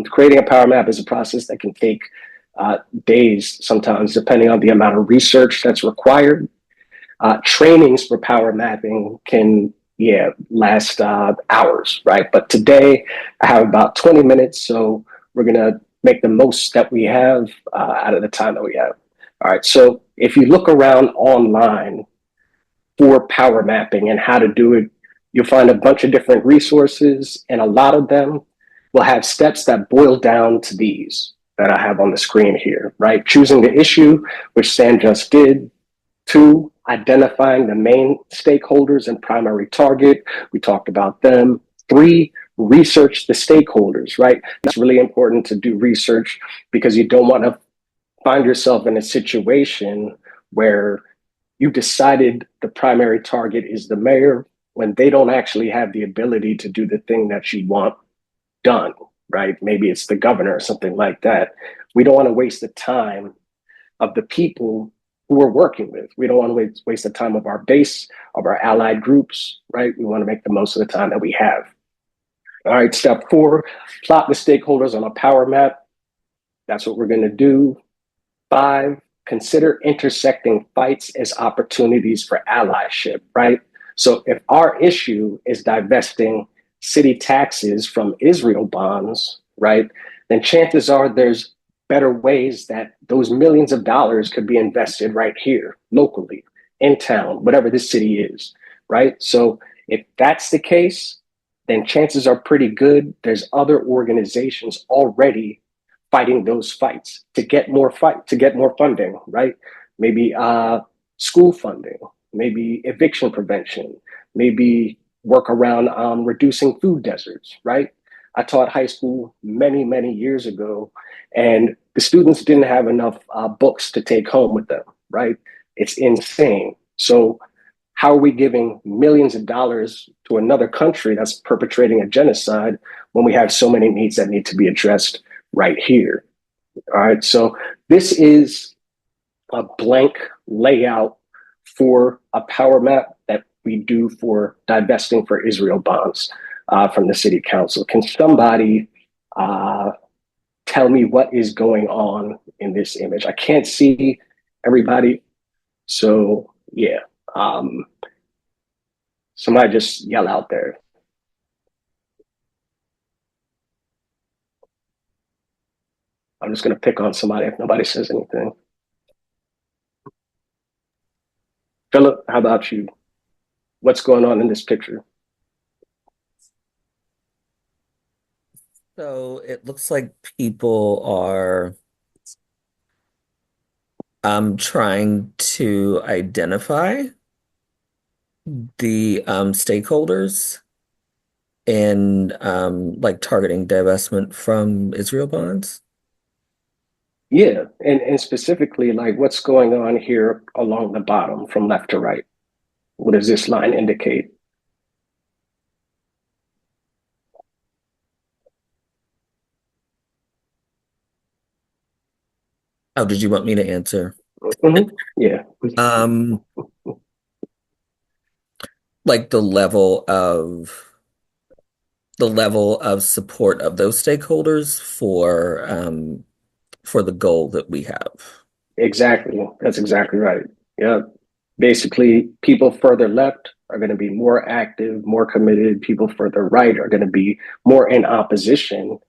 Speaker 10: creating a power map is a process that can take days sometimes, depending on the amount of research that's required. Trainings for power mapping can, last hours, right? But today I have about 20 minutes, so we're gonna make the most that we have out of the time that we have. All right, so if you look around online for power mapping and how to do it, you'll find a bunch of different resources, and a lot of them will have steps that boil down to these that I have on the screen here, right? Choosing the issue, which Sam just did. 2, identifying the main stakeholders and primary target. We talked about them. 3, research the stakeholders, right? It's really important to do research because you don't want to find yourself in a situation where you decided the primary target is the mayor when they don't actually have the ability to do the thing that you want done, right? Maybe it's the governor or something like that. We don't want to waste the time of the people who we're working with. We don't want to waste the time of our base, of our allied groups, right? We want to make the most of the time that we have. All right, step 4, plot the stakeholders on a power map. That's what we're going to do. 5, consider intersecting fights as opportunities for allyship, right? So if our issue is divesting city taxes from Israel bonds, right, then chances are there's better ways that those millions of dollars could be invested right here, locally, in town, whatever the city is, right? So if that's the case, then chances are pretty good there's other organizations already fighting those fights to get more funding, right? Maybe school funding, maybe eviction prevention, maybe work around reducing food deserts, right? I taught high school many, many years ago, and the students didn't have enough books to take home with them, right? It's insane. So how are we giving millions of dollars to another country that's perpetrating a genocide when we have so many needs that need to be addressed right here? All right, so this is a blank layout for a power map that we do for divesting for Israel bonds from the city council. Can somebody tell me what is going on in this image? I can't see everybody, so yeah. Somebody just yell out there. I'm just going to pick on somebody if nobody says anything. Philip, how about you? What's going on in this picture?
Speaker 11: So it looks like people are trying to identify the stakeholders in like targeting divestment from Israel bonds.
Speaker 10: Yeah, and specifically, like what's going on here along the bottom from left to right? What does this line indicate?
Speaker 11: Oh, did you want me to answer?
Speaker 10: Yeah.
Speaker 11: Um, like the level of support of those stakeholders for the goal that we have.
Speaker 10: Exactly. That's exactly right. Yeah. Basically, people further left are going to be more active, more committed. People further right are going to be more in opposition,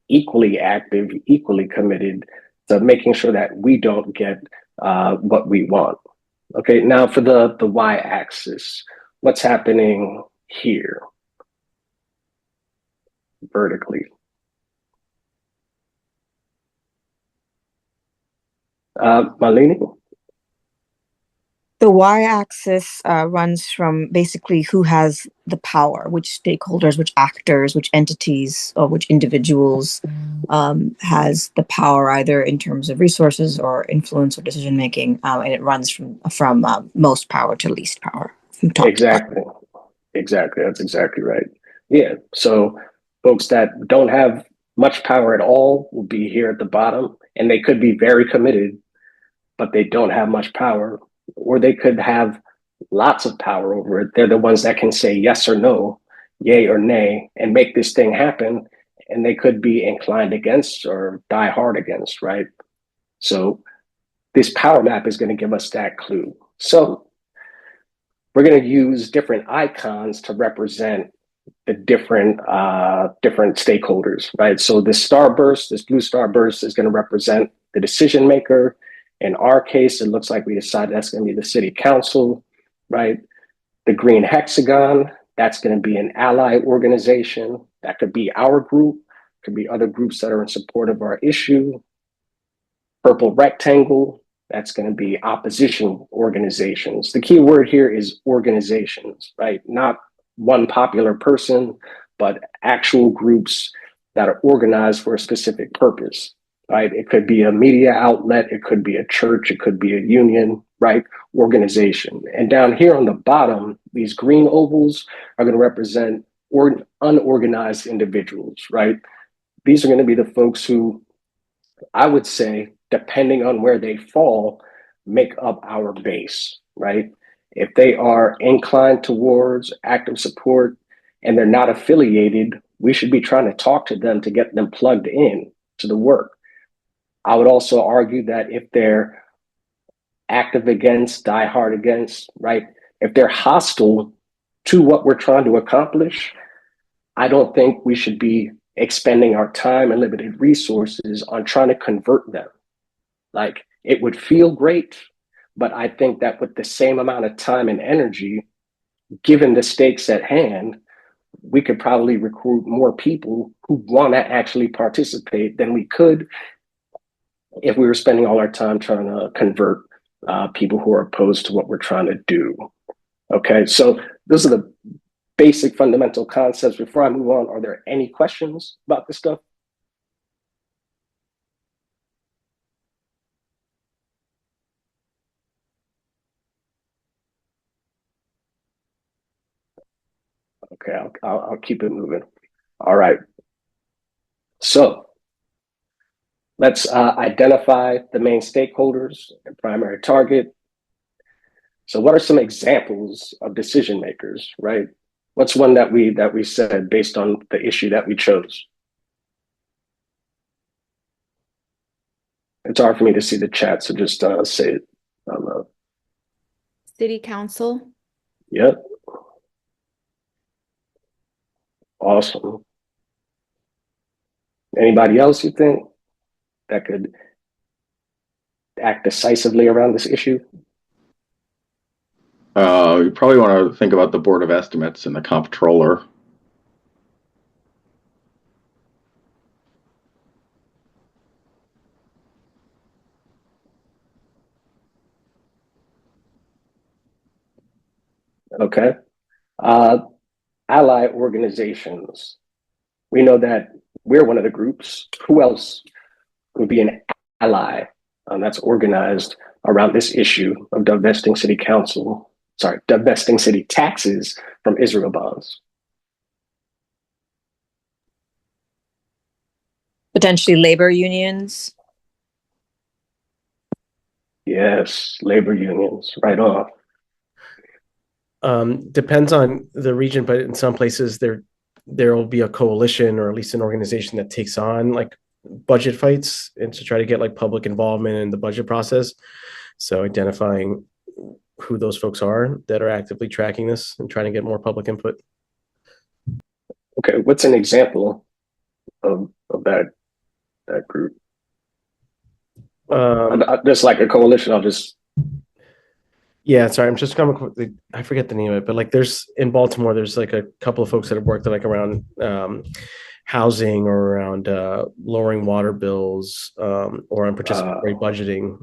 Speaker 10: equally active, equally committed to making sure that we don't get what we want. Okay, now for the y-axis, what's happening here vertically? Malini?
Speaker 6: The y-axis runs from basically who has the power, which stakeholders, which actors, which entities, or which individuals has the power, either in terms of resources or influence or decision making, and it runs from most power to least power, from top to bottom.
Speaker 10: Exactly. Exactly. That's exactly right. Yeah. So folks that don't have much power at all will be here at the bottom, and they could be very committed, but they don't have much power, or they could have lots of power over it. They're the ones that can say yes or no, yay or nay, and make this thing happen. And they could be inclined against or die hard against, right? So this power map is going to give us that clue. So we're going to use different icons to represent the different stakeholders, right? So this starburst, this blue starburst, is going to represent the decision maker. In our case, it looks like we decided that's going to be the city council, right? The green hexagon, that's going to be an ally organization. That could be our group, could be other groups that are in support of our issue. Purple rectangle, that's going to be opposition organizations. The key word here is organizations, right? Not one popular person, but actual groups that are organized for a specific purpose, right? It could be a media outlet, it could be a church, it could be a union, right? Organization. And down here on the bottom, these green ovals are going to represent unorganized individuals, right? These are going to be the folks who, I would say, depending on where they fall, make up our base, right? If they are inclined towards active support and they're not affiliated we should be trying to talk to them to get them plugged in to the work. I would also argue that if they're active against, die hard against, right? If they're hostile to what we're trying to accomplish, I don't think we should be expending our time and limited resources on trying to convert them. Like, it would feel great, but I think that with the same amount of time and energy, given the stakes at hand, we could probably recruit more people who want to actually participate than we could if we were spending all our time trying to convert people who are opposed to what we're trying to do. Okay, so those are the basic fundamental concepts. Before I move on, are there any questions about this stuff? Okay, I'll keep it moving. All right. So let's identify the main stakeholders and primary target. So what are some examples of decision makers, right? What's one that we said based on the issue that we chose? It's hard for me to see the chat, so just say it.
Speaker 12: City Council.
Speaker 10: Yep. Awesome. Anybody else you think that could act decisively around this issue?
Speaker 4: You probably want to think about the Board of Estimates and the comptroller.
Speaker 10: Okay. Ally organizations. We know that we're one of the groups. Who else would be an ally that's organized around this issue of divesting city taxes from Israel bonds?
Speaker 6: Potentially labor unions.
Speaker 10: Yes, labor unions, right on.
Speaker 2: Depends on the region, but in some places there will be a coalition or at least an organization that takes on like budget fights and to try to get like public involvement in the budget process. So identifying who those folks are that are actively tracking this and trying to get more public input.
Speaker 10: Okay, what's an example of that group? Just like a coalition, I'll just.
Speaker 2: Yeah, sorry, I'm just coming quickly. I forget the name of it, but like there's in Baltimore, there's like a couple of folks that have worked like around housing or around lowering water bills or on participatory budgeting.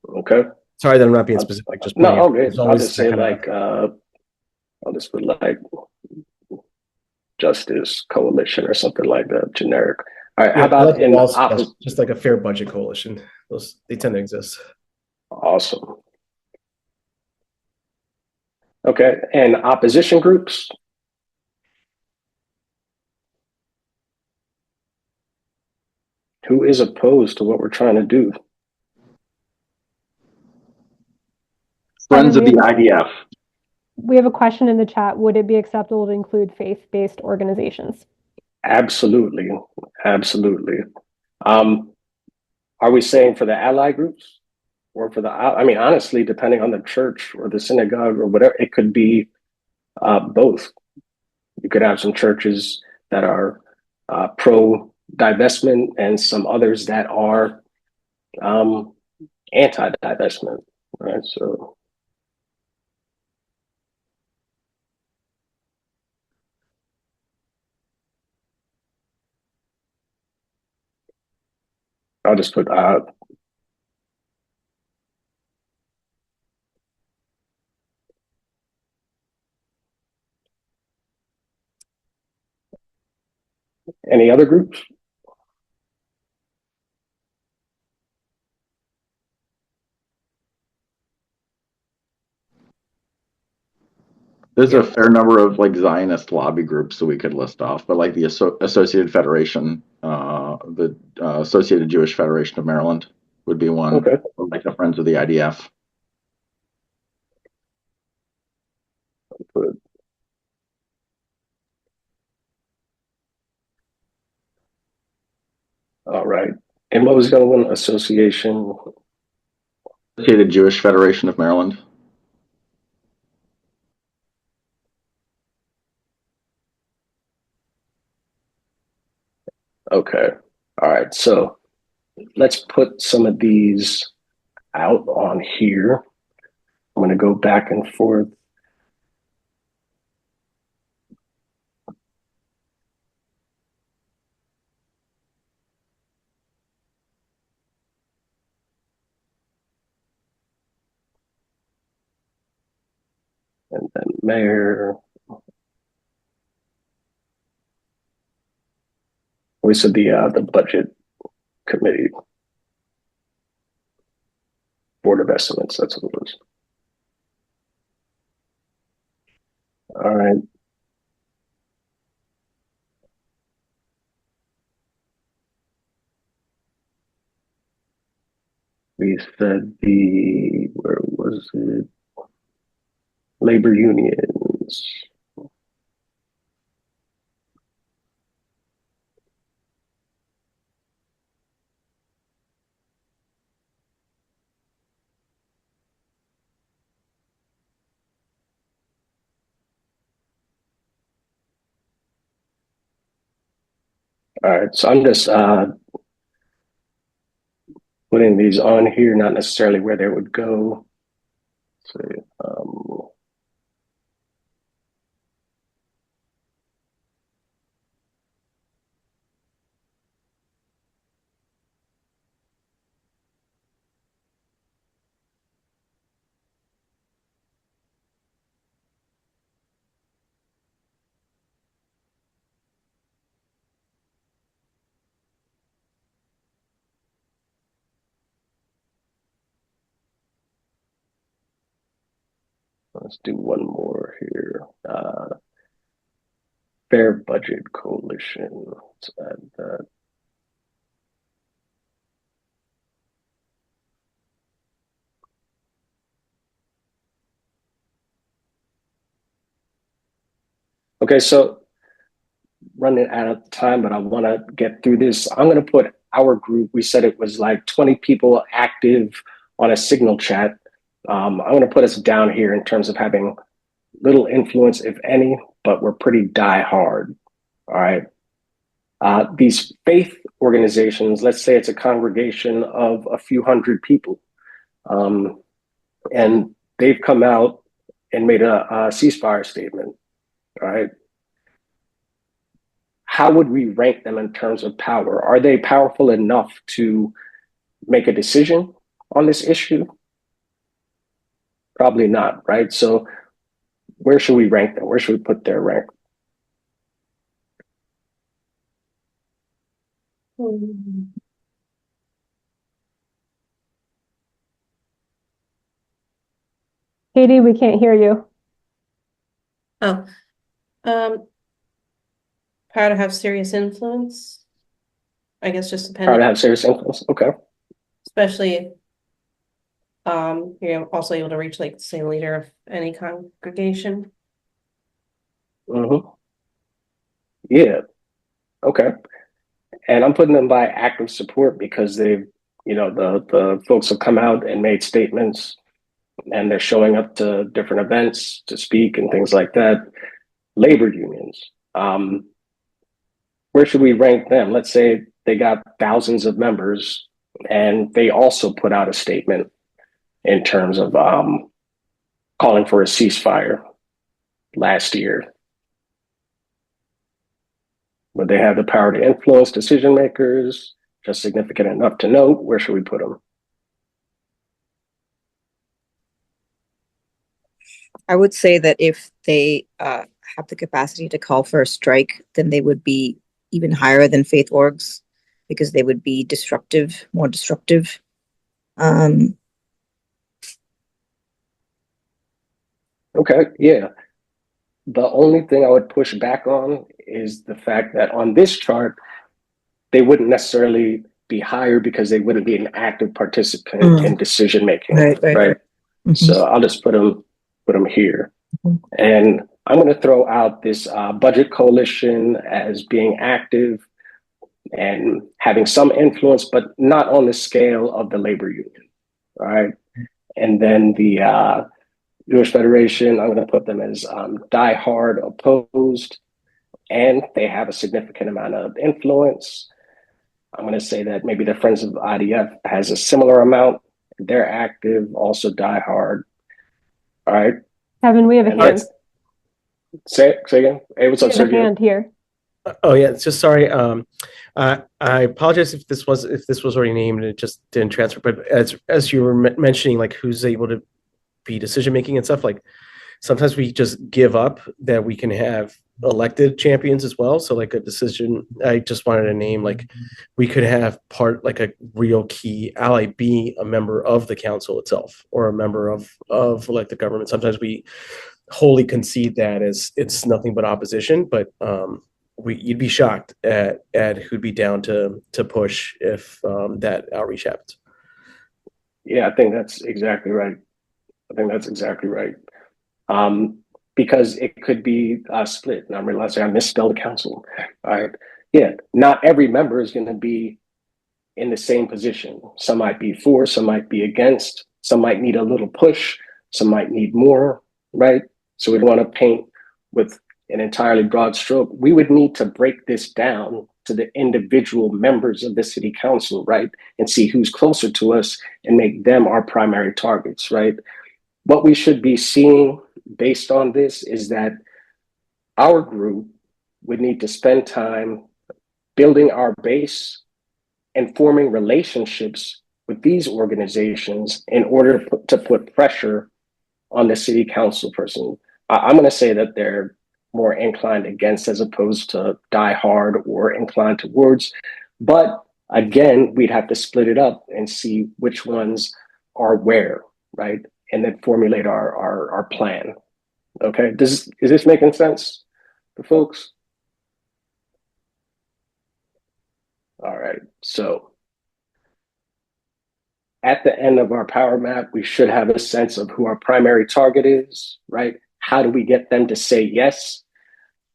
Speaker 10: Okay.
Speaker 2: Sorry that I'm not being specific. Just
Speaker 10: no, okay. I'll just say
Speaker 2: like
Speaker 10: I'll just put like Justice Coalition or something like that, generic. All right.
Speaker 2: Yeah,
Speaker 10: how about
Speaker 2: like just like a fair budget coalition? They tend to exist.
Speaker 10: Awesome. Okay, and opposition groups? Who is opposed to what we're trying to do? Friends of the IDF.
Speaker 1: We have a question in the chat. Would it be acceptable to include faith-based organizations?
Speaker 10: Absolutely. Absolutely. Are we saying for the ally groups or for I mean, honestly, depending on the church or the synagogue or whatever, it could be both. You could have some churches that are pro-divestment and some others that are anti-divestment, right? So. I'll just put any other groups?
Speaker 4: There's a fair number of like Zionist lobby groups that we could list off, but like the Associated Federation, the Associated Jewish Federation of Maryland would be one.
Speaker 10: Okay.
Speaker 4: Like the Friends of the IDF.
Speaker 10: All right. And what was the other one? Association.
Speaker 4: Associated Jewish Federation of Maryland.
Speaker 10: Okay. All right. So let's put some of these out on here. I'm going to go back and forth. And then mayor. We said the budget committee, board of estimates. That's what it was. All right. We said where was it? Labor unions. All right. So I'm just putting these on here, not necessarily where they would go. So, let's do one more here. Fair Budget Coalition. Let's add that. Okay, so running out of time, but I want to get through this. I'm going to put our group. We said it was like 20 people active on a Signal chat. I'm going to put us down here in terms of having little influence, if any, but we're pretty die hard. All right. These faith organizations, let's say it's a congregation of a few hundred people, and they've come out and made a ceasefire statement. All right. How would we rank them in terms of power? Are they powerful enough to make a decision on this issue? Probably not, right? So where should we rank them? Where should we put their rank?
Speaker 1: Katie, we can't hear you.
Speaker 5: Oh, power to have serious influence. I guess just
Speaker 10: Power
Speaker 5: depending,
Speaker 10: to have serious influence. Okay.
Speaker 5: especially you're also able to reach like the same leader of any congregation.
Speaker 10: Mm-hmm. Yeah. Okay. And I'm putting them by active support because they've, the folks have come out and made statements and they're showing up to different events to speak and things like that. Labor unions. Where should we rank them? Let's say they got thousands of members and they also put out a statement in terms of calling for a ceasefire last year. Would they have the power to influence decision makers? Just significant enough to note? Where should we put them?
Speaker 6: I would say that if they have the capacity to call for a strike, then they would be even higher than faith orgs because they would be disruptive, more disruptive.
Speaker 10: Okay, yeah. The only thing I would push back on is the fact that on this chart, they wouldn't necessarily be higher because they wouldn't be an active participant in decision making, right? Mm-hmm. So I'll just put them here. Mm-hmm. And I'm going to throw out this budget coalition as being active. and having some influence, but not on the scale of the labor union. All right. And then the Jewish Federation, I'm going to put them as die-hard opposed, and they have a significant amount of influence. I'm going to say that maybe the Friends of IDF has a similar amount. They're active, also die-hard. All right.
Speaker 1: Kevin, we have a
Speaker 10: And
Speaker 1: hand.
Speaker 10: Say again. Hey, what's
Speaker 1: We
Speaker 10: up,
Speaker 1: have a
Speaker 10: Sergio?
Speaker 1: hand here.
Speaker 2: Oh yeah, it's just sorry. I apologize if this was already named and it just didn't transfer. But as you were mentioning, like who's able to be decision making and stuff, like sometimes we just give up that we can have elected champions as well. So like a decision, I just wanted to name, like we could have like a real key ally be a member of the council itself or a member of like the government. Sometimes we wholly concede that as it's nothing but opposition, but you'd be shocked at who'd be down to push if that outreach happens.
Speaker 10: Yeah, I think that's exactly right. Because it could be split. And I'm realizing I misspelled the council. All right. Yeah, not every member is going to be in the same position. Some might be for, some might be against, some might need a little push, some might need more, right? So we don't want to paint with an entirely broad stroke. We would need to break this down to the individual members of the city council, right? And see who's closer to us and make them our primary targets, right? What we should be seeing based on this is that our group would need to spend time building our base and forming relationships with these organizations in order to put pressure on the city council person. I'm going to say that they're more inclined against as opposed to die hard or inclined towards. But again, we'd have to split it up and see which ones are where, right? And then formulate our plan. Okay, is this making sense to folks? All right, so at the end of our power map, we should have a sense of who our primary target is, right? How do we get them to say yes?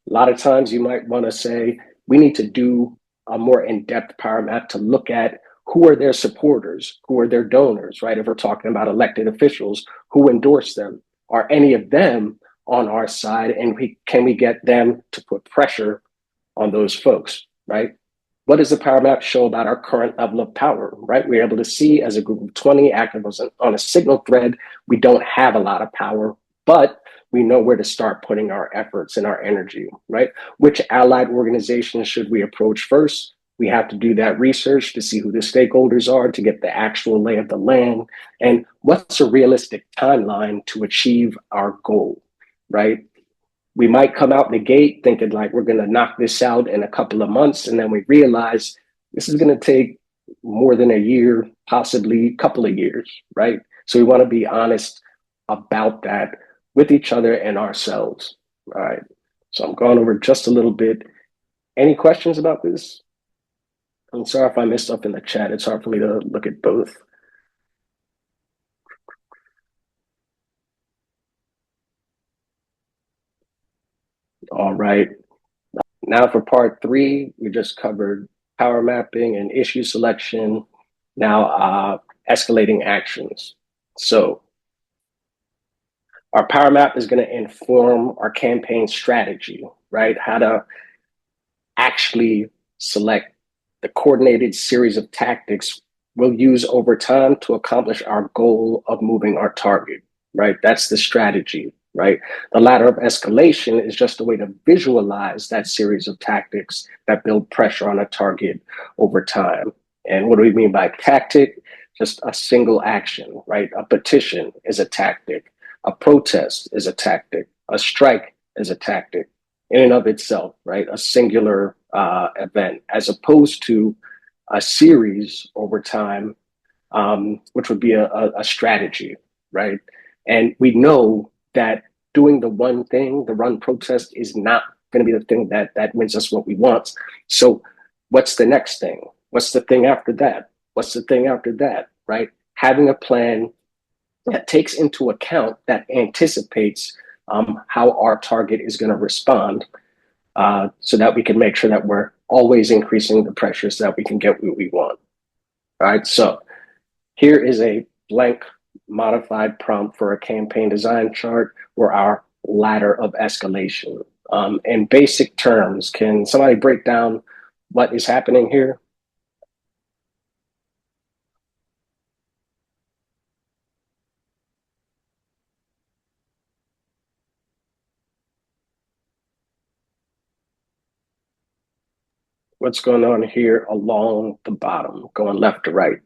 Speaker 10: A lot of times you might want to say, we need to do a more in-depth power map to look at who are their supporters, who are their donors, right? If we're talking about elected officials, who endorse them? Are any of them on our side? And can we get them to put pressure on those folks, right? What does the power map show about our current level of power, right? We're able to see as a group of 20 active on a signal thread, we don't have a lot of power, but we know where to start putting our efforts and our energy, right? Which allied organizations should we approach first? We have to do that research to see who the stakeholders are, to get the actual lay of the land, and what's a realistic timeline to achieve our goal, right? We might come out the gate thinking like we're going to knock this out in a couple of months, and then we realize this is going to take more than a year, possibly a couple of years, right? So we want to be honest about that with each other and ourselves. All right. So I'm going over just a little bit. Any questions about this? I'm sorry if I missed stuff in the chat. It's hard for me to look at both. All right. Now for part 3, we just covered power mapping and issue selection. Now escalating actions. So our power map is going to inform our campaign strategy, right? How to actually select the coordinated series of tactics we'll use over time to accomplish our goal of moving our target, right? That's the strategy, right? The ladder of escalation is just a way to visualize that series of tactics that build pressure on a target over time. And what do we mean by tactic? Just a single action, right? A petition is a tactic. A protest is a tactic. A strike is a tactic in and of itself, right? A singular event, as opposed to a series over time, which would be a strategy, right? And we know that doing the one thing, the run protest, is not going to be the thing that wins us what we want. So what's the next thing? What's the thing after that? What's the thing after that, right? Having a plan that takes into account, that anticipates how our target is going to respond. so that we can make sure that we're always increasing the pressure so that we can get what we want. All right, so here is a blank modified prompt for a campaign design chart or our ladder of escalation. In basic terms, can somebody break down what is happening here? What's going on here along the bottom, going left to right?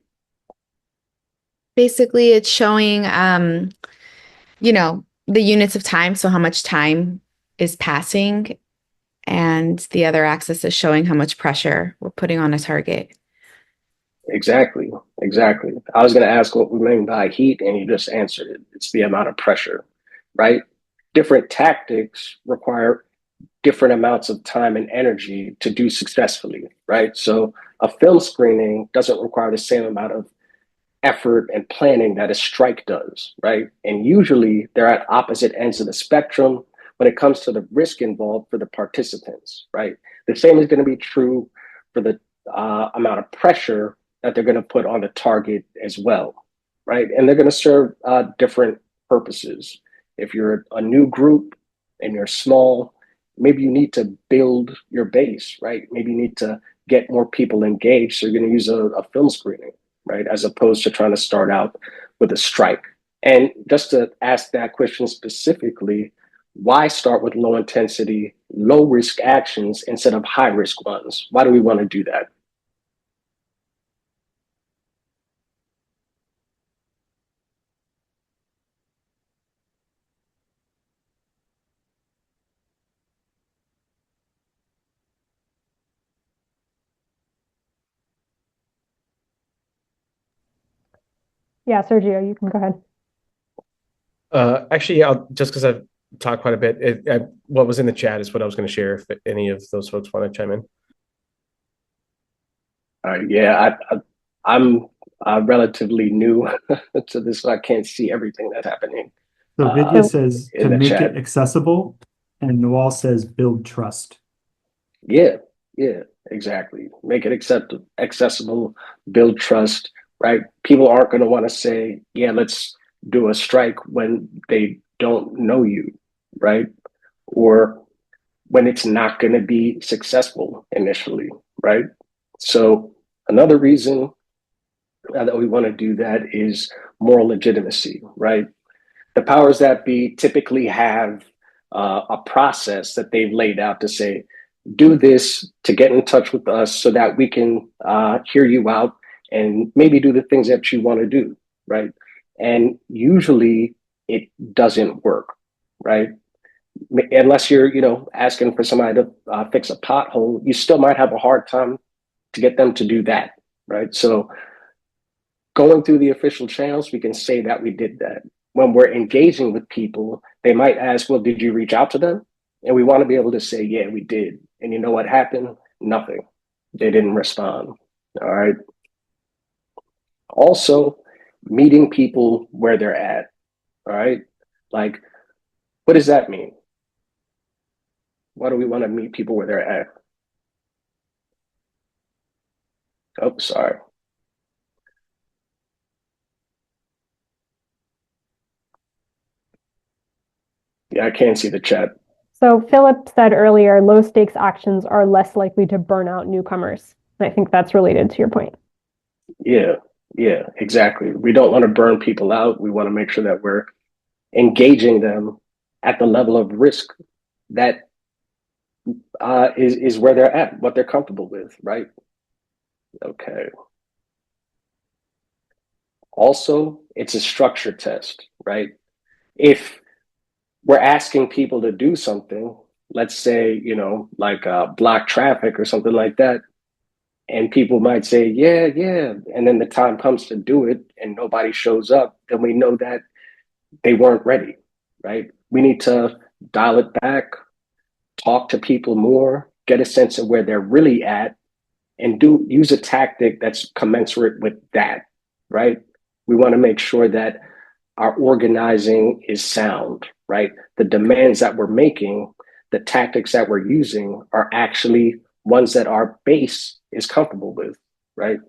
Speaker 12: Basically, it's showing, the units of time. So how much time is passing, and the other axis is showing how much pressure we're putting on a target.
Speaker 10: Exactly. I was going to ask what we mean by heat, and you just answered it. It's the amount of pressure, right? Different tactics require different amounts of time and energy to do successfully, right? So a film screening doesn't require the same amount of effort and planning that a strike does, right? And usually they're at opposite ends of the spectrum when it comes to the risk involved for the participants, right? The same is going to be true for the amount of pressure that they're going to put on the target as well, right? And they're going to serve different purposes. If you're a new group and you're small, maybe you need to build your base, right? Maybe you need to get more people engaged. So you're going to use a film screening, right? As opposed to trying to start out with a strike. And just to ask that question specifically, why start with low intensity, low risk actions instead of high risk ones? Why do we want to do that?
Speaker 1: Yeah, Sergio, you can go ahead.
Speaker 2: Actually, I'll just because I've talked quite a bit. What was in the chat is what I was going to share. If any of those folks want to chime in.
Speaker 10: I'm relatively new to this, so I can't see everything that's happening.
Speaker 9: So Vidya says
Speaker 10: in
Speaker 9: to
Speaker 10: the
Speaker 9: make
Speaker 10: chat.
Speaker 9: it accessible, and Noel says build trust.
Speaker 10: Yeah, exactly. Make it accessible, build trust, right? People aren't going to want to say, yeah, let's do a strike when they don't know you, right? Or when it's not going to be successful initially, right? So another reason that we want to do that is moral legitimacy, right? The powers that be typically have a process that they've laid out to say, do this to get in touch with us so that we can hear you out and maybe do the things that you want to do, right? And usually it doesn't work, right? Unless you're, asking for somebody to fix a pothole, you still might have a hard time to get them to do that, right? So going through the official channels, we can say that we did that. When we're engaging with people, they might ask, well, did you reach out to them? And we want to be able to say, yeah, we did. And you know what happened? Nothing. They didn't respond. All right. Also, meeting people where they're at. All right. Like, what does that mean? Why do we want to meet people where they're at? Oh, sorry. Yeah, I can't see the chat.
Speaker 1: So Philip said earlier, low stakes actions are less likely to burn out newcomers. And I think that's related to your point.
Speaker 10: Yeah, exactly. We don't want to burn people out. We want to make sure that we're engaging them at the level of risk that is where they're at, what they're comfortable with, right? Okay. Also, it's a structure test, right? If we're asking people to do something, let's say, like block traffic or something like that, and people might say, yeah, and then the time comes to do it and nobody shows up, then we know that they weren't ready, right? We need to dial it back, talk to people more, get a sense of where they're really at, and use a tactic that's commensurate with that, right? We want to make sure that our organizing is sound, right? The demands that we're making the tactics that we're using are actually ones that our base is comfortable with, right?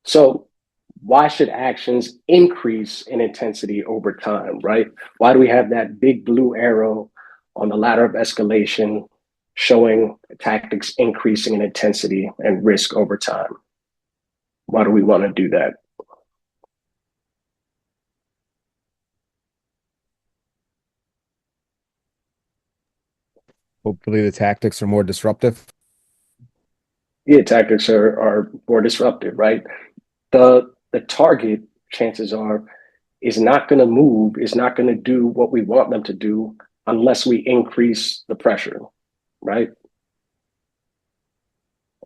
Speaker 10: So why should actions increase in intensity over time, right? Why do we have that big blue arrow on the ladder of escalation showing tactics increasing in intensity and risk over time? Why do we want to do that?
Speaker 3: Hopefully the tactics are more disruptive.
Speaker 10: Yeah, tactics are more disruptive, right? The target, chances are, is not going to move, is not going to do what we want them to do unless we increase the pressure, right?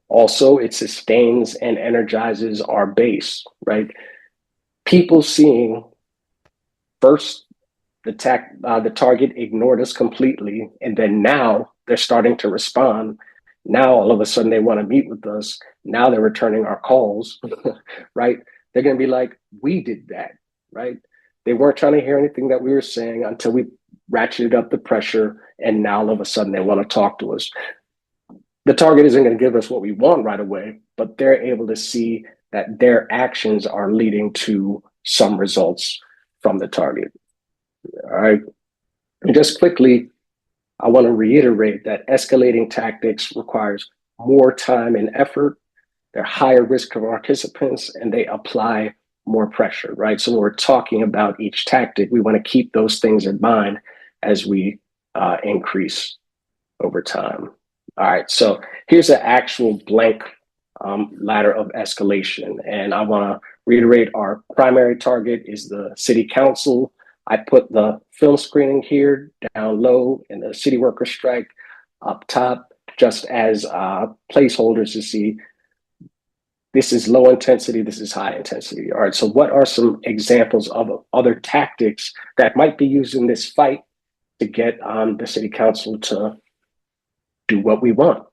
Speaker 10: Also, it sustains and energizes our base, right? People seeing first the target ignored us completely, and then now they're starting to respond. Now all of a sudden they want to meet with us. Now they're returning our calls, right? They're going to be like, we did that, right? They weren't trying to hear anything that we were saying until we ratcheted up the pressure, and now all of a sudden they want to talk to us. The target isn't going to give us what we want right away, but they're able to see that their actions are leading to some results from the target. All right. And just quickly, I want to reiterate that escalating tactics requires more time and effort. They're higher risk for participants and they apply more pressure, right? So when we're talking about each tactic, we want to keep those things in mind as we increase over time. All right, so here's an actual blank ladder of escalation. And I want to reiterate our primary target is the city council. I put the film screening here down low and the city worker strike up top, just as placeholders to see this is low intensity, this is high intensity. All right, so what are some examples of other tactics that might be used in this fight to get the city council to do what we want?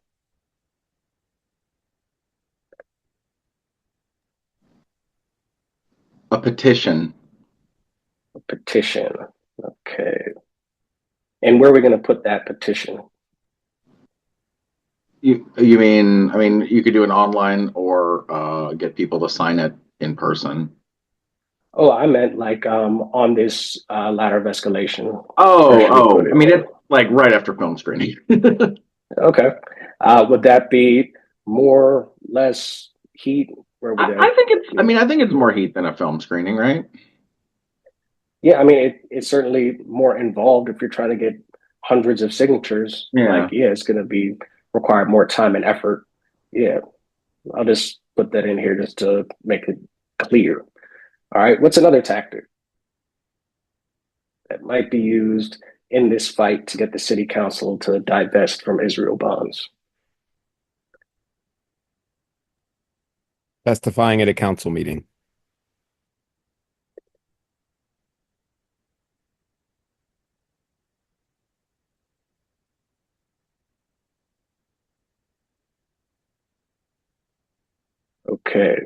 Speaker 4: A petition.
Speaker 10: A petition. Okay. And where are we going to put that petition?
Speaker 4: You mean, I mean, you could do an online or get people to sign it in person.
Speaker 10: Oh, I meant like on this ladder of escalation.
Speaker 4: I mean, it's like right after film screening.
Speaker 10: Okay. Would that be more, less heat? Where would that?
Speaker 4: I think it's more heat than a film screening, right?
Speaker 10: Yeah, I mean, it's certainly more involved if you're trying to get hundreds of signatures.
Speaker 4: Yeah.
Speaker 10: Like, yeah, it's going to be require more time and effort. Yeah, I'll just put that in here just to make it clear. All right, what's another tactic that might be used in this fight to get the city council to divest from Israel bonds?
Speaker 3: Testifying at a council meeting.
Speaker 10: Okay.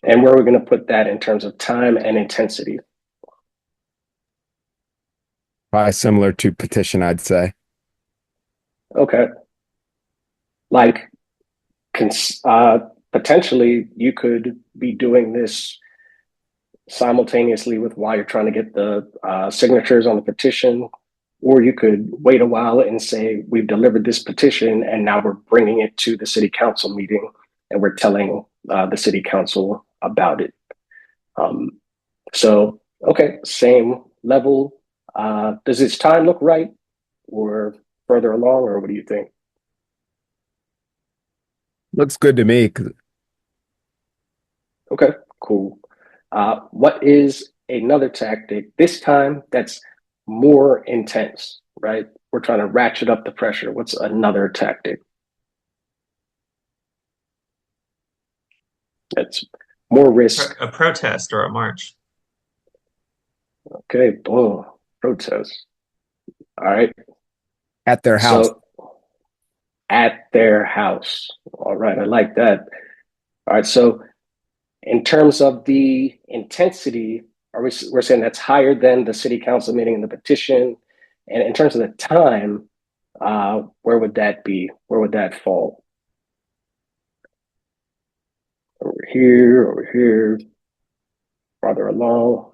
Speaker 10: And where are we going to put that in terms of time and intensity?
Speaker 3: Probably similar to petition, I'd say.
Speaker 10: Okay. Like, potentially you could be doing this simultaneously with while you're trying to get the signatures on the petition, or you could wait a while and say, we've delivered this petition and now we're bringing it to the city council meeting and we're telling the city council about it. So, okay, same level. Does this time look right or further along, or what do you think?
Speaker 3: Looks good to me.
Speaker 10: Okay, cool. What is another tactic this time that's more intense, right? We're trying to ratchet up the pressure. What's another tactic that's more risk?
Speaker 13: A protest or a march.
Speaker 10: Okay, boom, protest. All right.
Speaker 3: At their house.
Speaker 10: So at their house. All right, I like that. All right, so in terms of the intensity, we're saying that's higher than the city council meeting and the petition. And in terms of the time, where would that be? Where would that fall? Over here, farther along.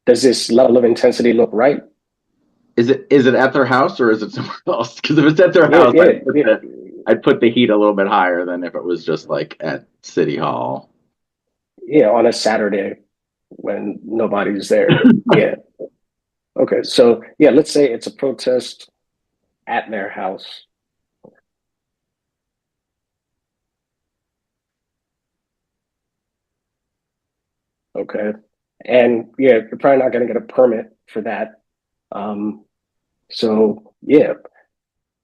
Speaker 10: Does this level of intensity look right?
Speaker 4: Is it at their house or is it somewhere else? Because if it's at their
Speaker 10: Yeah,
Speaker 4: house,
Speaker 10: yeah, yeah.
Speaker 4: I'd put the heat a little bit higher than if it was just like at City Hall.
Speaker 10: Yeah, on a Saturday when nobody's there. Yeah. Okay, so yeah, let's say it's a protest at their house. Okay. And yeah, you're probably not going to get a permit for that. So yeah,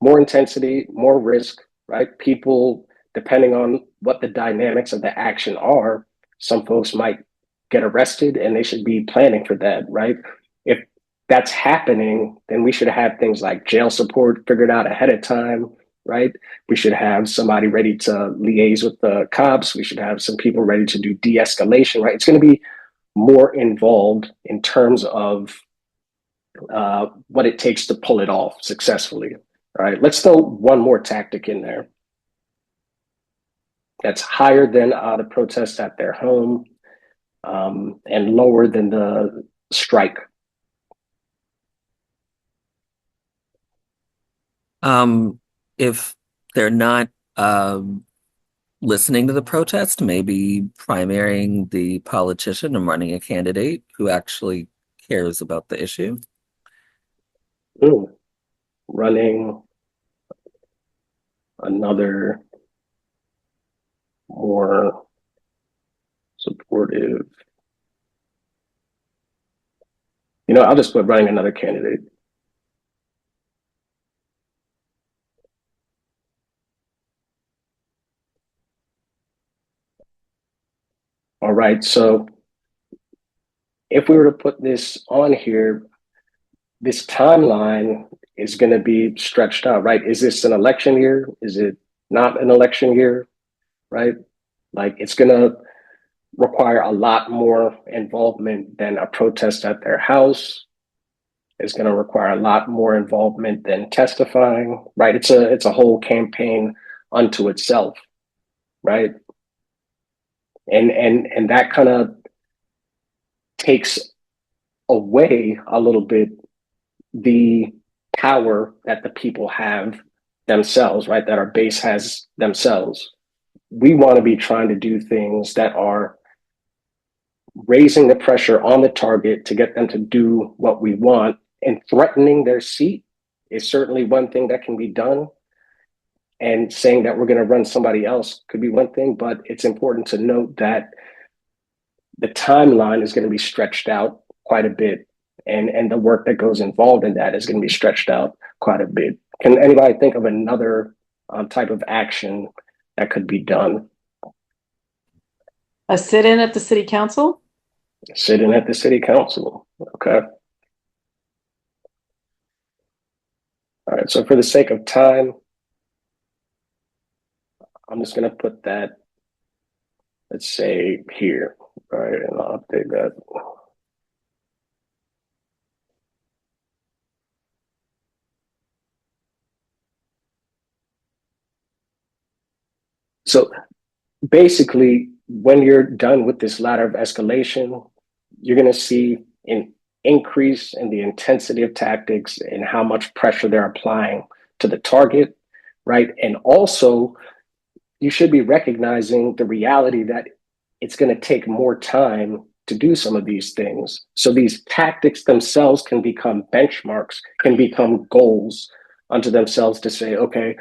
Speaker 10: more intensity, more risk, right? People, depending on what the dynamics of the action are, some folks might get arrested and they should be planning for that, right? If that's happening, then we should have things like jail support figured out ahead of time, right? We should have somebody ready to liaise with the cops. We should have some people ready to do de-escalation, right? It's going to be more involved in terms of what it takes to pull it off successfully. All right, let's throw one more tactic in there. That's higher than the protests at their home and lower than the strike.
Speaker 11: If they're not listening to the protest, maybe primarying the politician and running a candidate who actually cares about the issue.
Speaker 10: Running another more supportive. I'll just put running another candidate. All right, so if we were to put this on here, this timeline is going to be stretched out, right? Is this an election year? Is it not an election year, right? Like it's going to require a lot more involvement than a protest at their house. It's going to require a lot more involvement than testifying, right? It's a whole campaign unto itself, right? And that kind of takes away a little bit the power that the people have themselves, right? That our base has themselves. We want to be trying to do things that are raising the pressure on the target to get them to do what we want, and threatening their seat is certainly one thing that can be done. And saying that we're going to run somebody else could be one thing, but it's important to note that the timeline is going to be stretched out quite a bit. And the work that goes involved in that is going to be stretched out quite a bit. Can anybody think of another type of action that could be done?
Speaker 13: A sit-in at the city council?
Speaker 10: Sit-in at the city council. Okay. All right. So for the sake of time, I'm just going to put that, let's say here. All right. And I'll update that. So basically, when you're done with this ladder of escalation, you're going to see an increase in the intensity of tactics and how much pressure they're applying to the target, right? And also, you should be recognizing the reality that it's going to take more time to do some of these things. So these tactics themselves can become benchmarks, can become goals unto themselves to say, okay,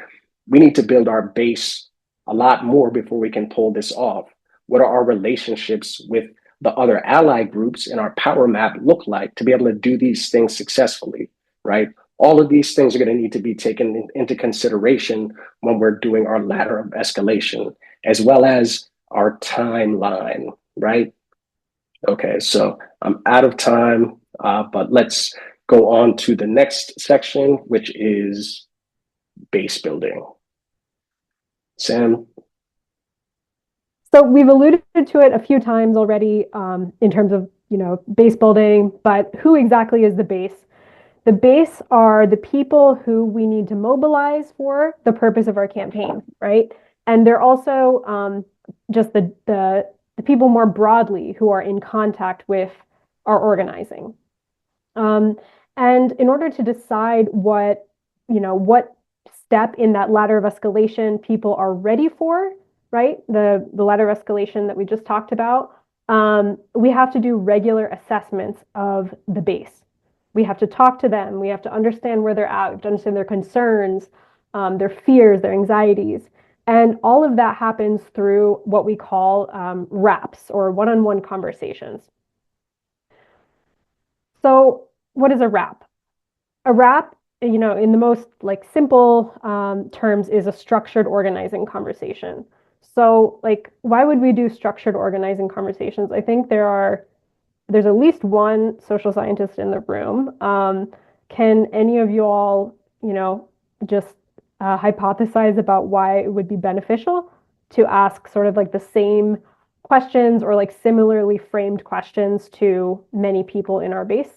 Speaker 10: we need to build our base a lot more before we can pull this off. What are our relationships with the other ally groups in our power map look like to be able to do these things successfully, right? All of these things are going to need to be taken into consideration when we're doing our ladder of escalation, as well as our timeline, right? Okay, so I'm out of time, but let's go on to the next section, which is base building. Sam?
Speaker 1: So we've alluded to it a few times already in terms of, base building, but who exactly is the base? the base are the people who we need to mobilize for the purpose of our campaign, right? And they're also just the people more broadly who are in contact with our organizing. And in order to decide what, what step in that ladder of escalation people are ready for, right? The ladder of escalation that we just talked about, we have to do regular assessments of the base. We have to talk to them. We have to understand where they're at. We have to understand their concerns, their fears, their anxieties. And all of that happens through what we call RAPs, or one-on-one conversations. So what is a RAP? A RAP, in the most like simple terms, is a structured organizing conversation. So why would we do structured organizing conversations? I think there's at least one social scientist in the room. Can any of you all, just hypothesize about why it would be beneficial to ask sort of like the same questions or like similarly framed questions to many people in our base?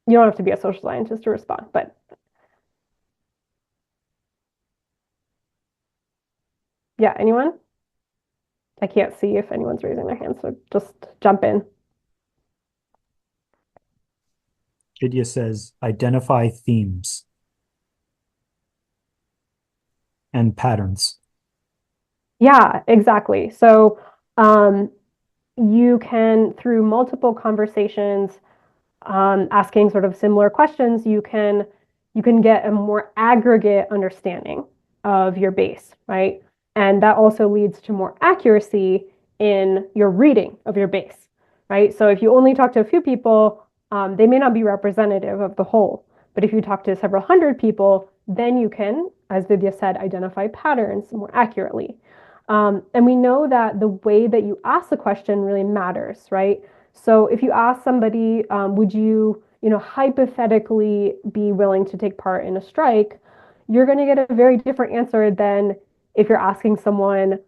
Speaker 1: You don't have to be a social scientist to respond, but yeah, anyone? I can't see if anyone's raising their hand, so just jump in.
Speaker 14: Jidya says, identify themes and patterns.
Speaker 1: Yeah, exactly. So you can, through multiple conversations, asking sort of similar questions, you can get a more aggregate understanding of your base, right? And that also leads to more accuracy in your reading of your base, right? So if you only talk to a few people, they may not be representative of the whole. But if you talk to several hundred people, then you can, as Vidya said, identify patterns more accurately. And we know that the way that you ask the question really matters, right? So if you ask somebody, would you, hypothetically be willing to take part in a strike, you're going to get a very different answer than if you're asking someone,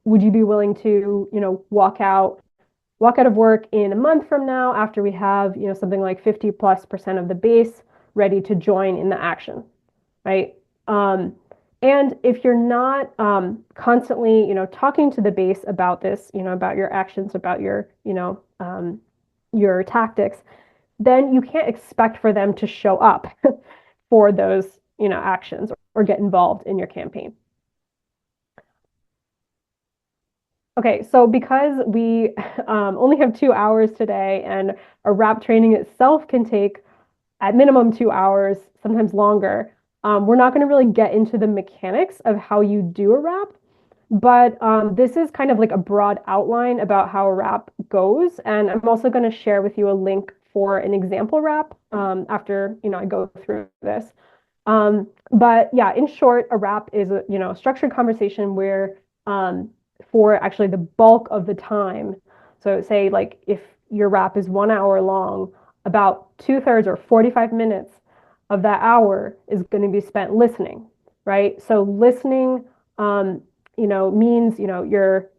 Speaker 1: would you be willing to, walk out of work in a month from now after we have, something like 50+% of the base ready to join in the action, right? And if you're not constantly, talking to the base about this, about your actions, about your tactics, then you can't expect for them to show up for those, actions or get involved in your campaign. Okay, so because we only have 2 hours today, and a RAP training itself can take at minimum 2 hours, sometimes longer, we're not going to really get into the mechanics of how you do a RAP. But this is kind of like a broad outline about how a RAP goes. And I'm also going to share with you a link for an example RAP after I go through this. But yeah, in short, a RAP is a structured conversation where for actually the bulk of the time, so say like if your RAP is 1 hour long, about 2/3 or 45 minutes of that hour is going to be spent listening, right? So listening means you're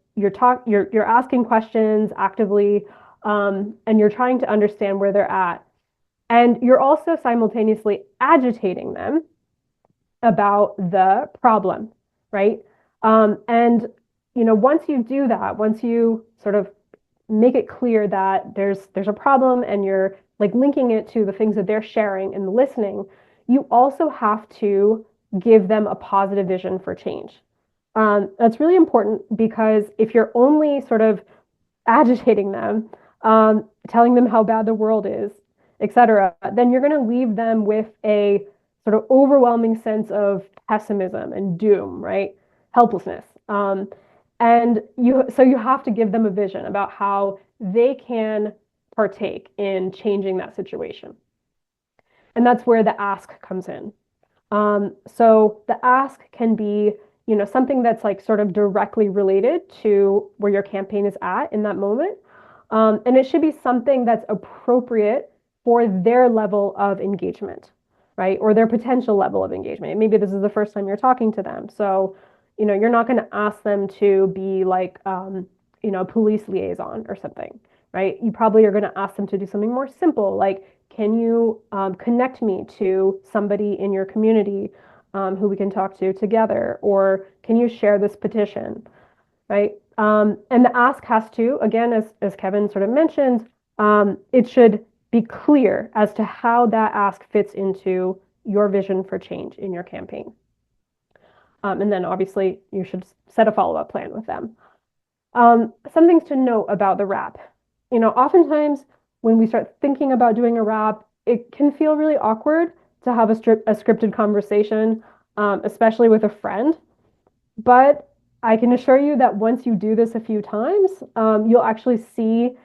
Speaker 1: asking questions actively, and you're trying to understand where they're at, and you're also simultaneously agitating them about the problem, right? And once you do that, once you sort of make it clear that there's a problem and you're like linking it to the things that they're sharing in the listening, you also have to give them a positive vision for change. That's really important because if you're only sort of agitating them, telling them how bad the world is, etc., then you're going to leave them with a sort of overwhelming sense of pessimism and doom, right? Helplessness. And you have to give them a vision about how they can partake in changing that situation. And that's where the ask comes in. So the ask can be, something that's like sort of directly related to where your campaign is at in that moment. And it should be something that's appropriate for their level of engagement, right? Or their potential level of engagement. Maybe this is the first time you're talking to them. So, you're not going to ask them to be like, police liaison or something, right? You probably are going to ask them to do something more simple, like Can you connect me to somebody in your community who we can talk to together? Or can you share this petition, right? And the ask has to, again, as Kevin sort of mentioned, it should be clear as to how that ask fits into your vision for change in your campaign. And then obviously you should set a follow-up plan with them. Some things to note about the wrap. Oftentimes when we start thinking about doing a wrap, it can feel really awkward to have a scripted conversation, especially with a friend. But I can assure you that once you do this a few times, you'll actually see,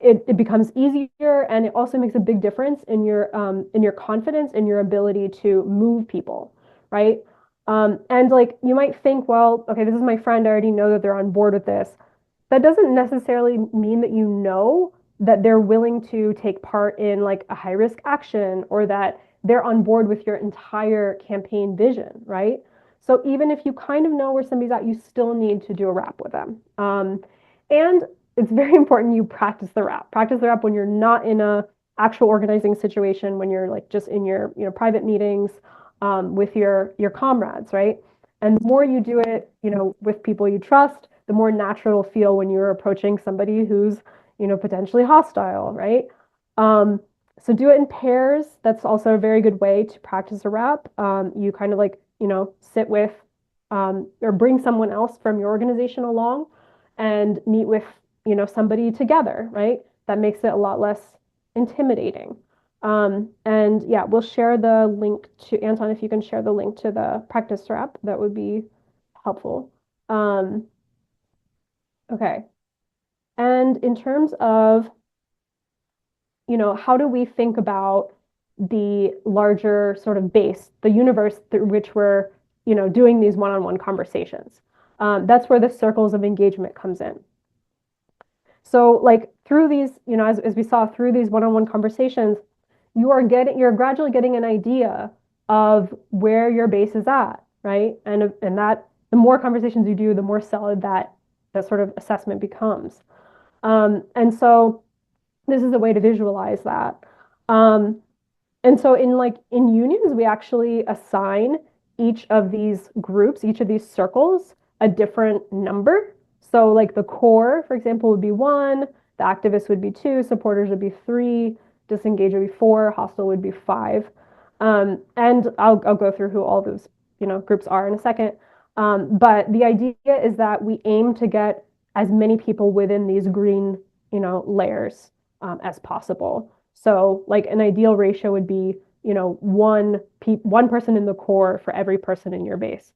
Speaker 1: it becomes easier, and it also makes a big difference in your confidence and your ability to move people, right? And like you might think, well, okay, this is my friend. I already know that they're on board with this. That doesn't necessarily mean that you know that they're willing to take part in like a high risk action or that they're on board with your entire campaign vision, right? So even if you kind of know where somebody's at, you still need to do a wrap with them. And it's very important you practice the wrap. Practice the wrap when you're not in a actual organizing situation, when you're like just in your private meetings with your comrades, right? And the more you do it, with people you trust, the more natural it'll feel when you're approaching somebody who's, potentially hostile, right? So do it in pairs. That's also a very good way to practice a wrap. You kind of like, sit with or bring someone else from your organization along and meet with, somebody together, right? That makes it a lot less intimidating. And yeah, we'll share the link to Anton, if you can share the link to the practice wrap, that would be helpful. Okay. And in terms of, how do we think about the larger sort of base, the universe through which we're, doing these one-on-one conversations? That's where the circles of engagement comes in. So like through these, as we saw through these one-on-one conversations, you're gradually getting an idea of where your base is at, right? And that the more conversations you do, the more solid that sort of assessment becomes. And so this is a way to visualize that. And so in unions, we actually assign each of these groups, each of these circles, a different number. So like the core, for example, would be 1, the activists would be 2, supporters would be 3, disengaged would be 4, hostile would be 5. And I'll go through who all those groups are in a second. But the idea is that we aim to get as many people within these green layers as possible. So like an ideal ratio would be one person in the core for every person in your base.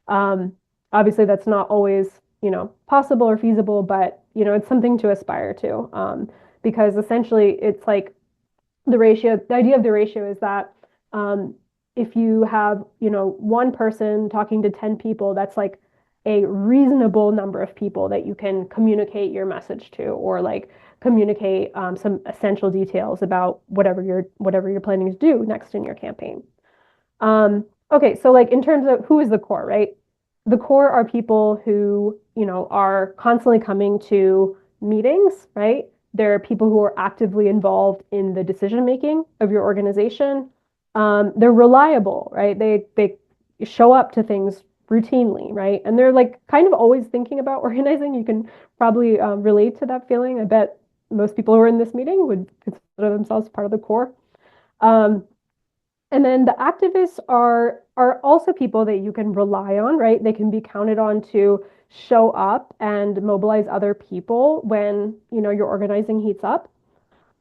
Speaker 1: Obviously that's not always possible or feasible, but it's something to aspire to, because essentially it's like the idea of the ratio is that if you have one person talking to 10 people, that's like a reasonable number of people that you can communicate your message to, or like communicate some essential details about whatever you're planning to do next in your campaign. Okay, so like in terms of who is the core, right? The core are people who are constantly coming to meetings, right? There are people who are actively involved in the decision making of your organization. They're reliable, right? They show up to things routinely, right? And they're like kind of always thinking about organizing. You can probably relate to that feeling. I bet most people who are in this meeting would consider themselves part of the core. And then the activists are also people that you can rely on, right? They can be counted on to show up and mobilize other people when your organizing heats up.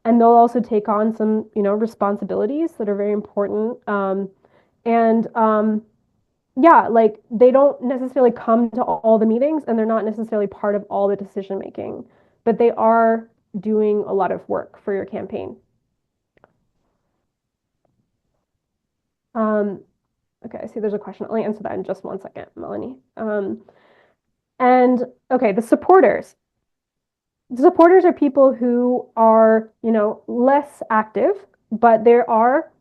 Speaker 1: And they'll also take on some responsibilities that are very important. And yeah, like they don't necessarily come to all the meetings, and they're not necessarily part of all the decision making, but they are doing a lot of work for your campaign. Okay, I see there's a question. I'll answer that in just one second, Melanie. And okay, the supporters. The supporters are people who are, less active, but there are,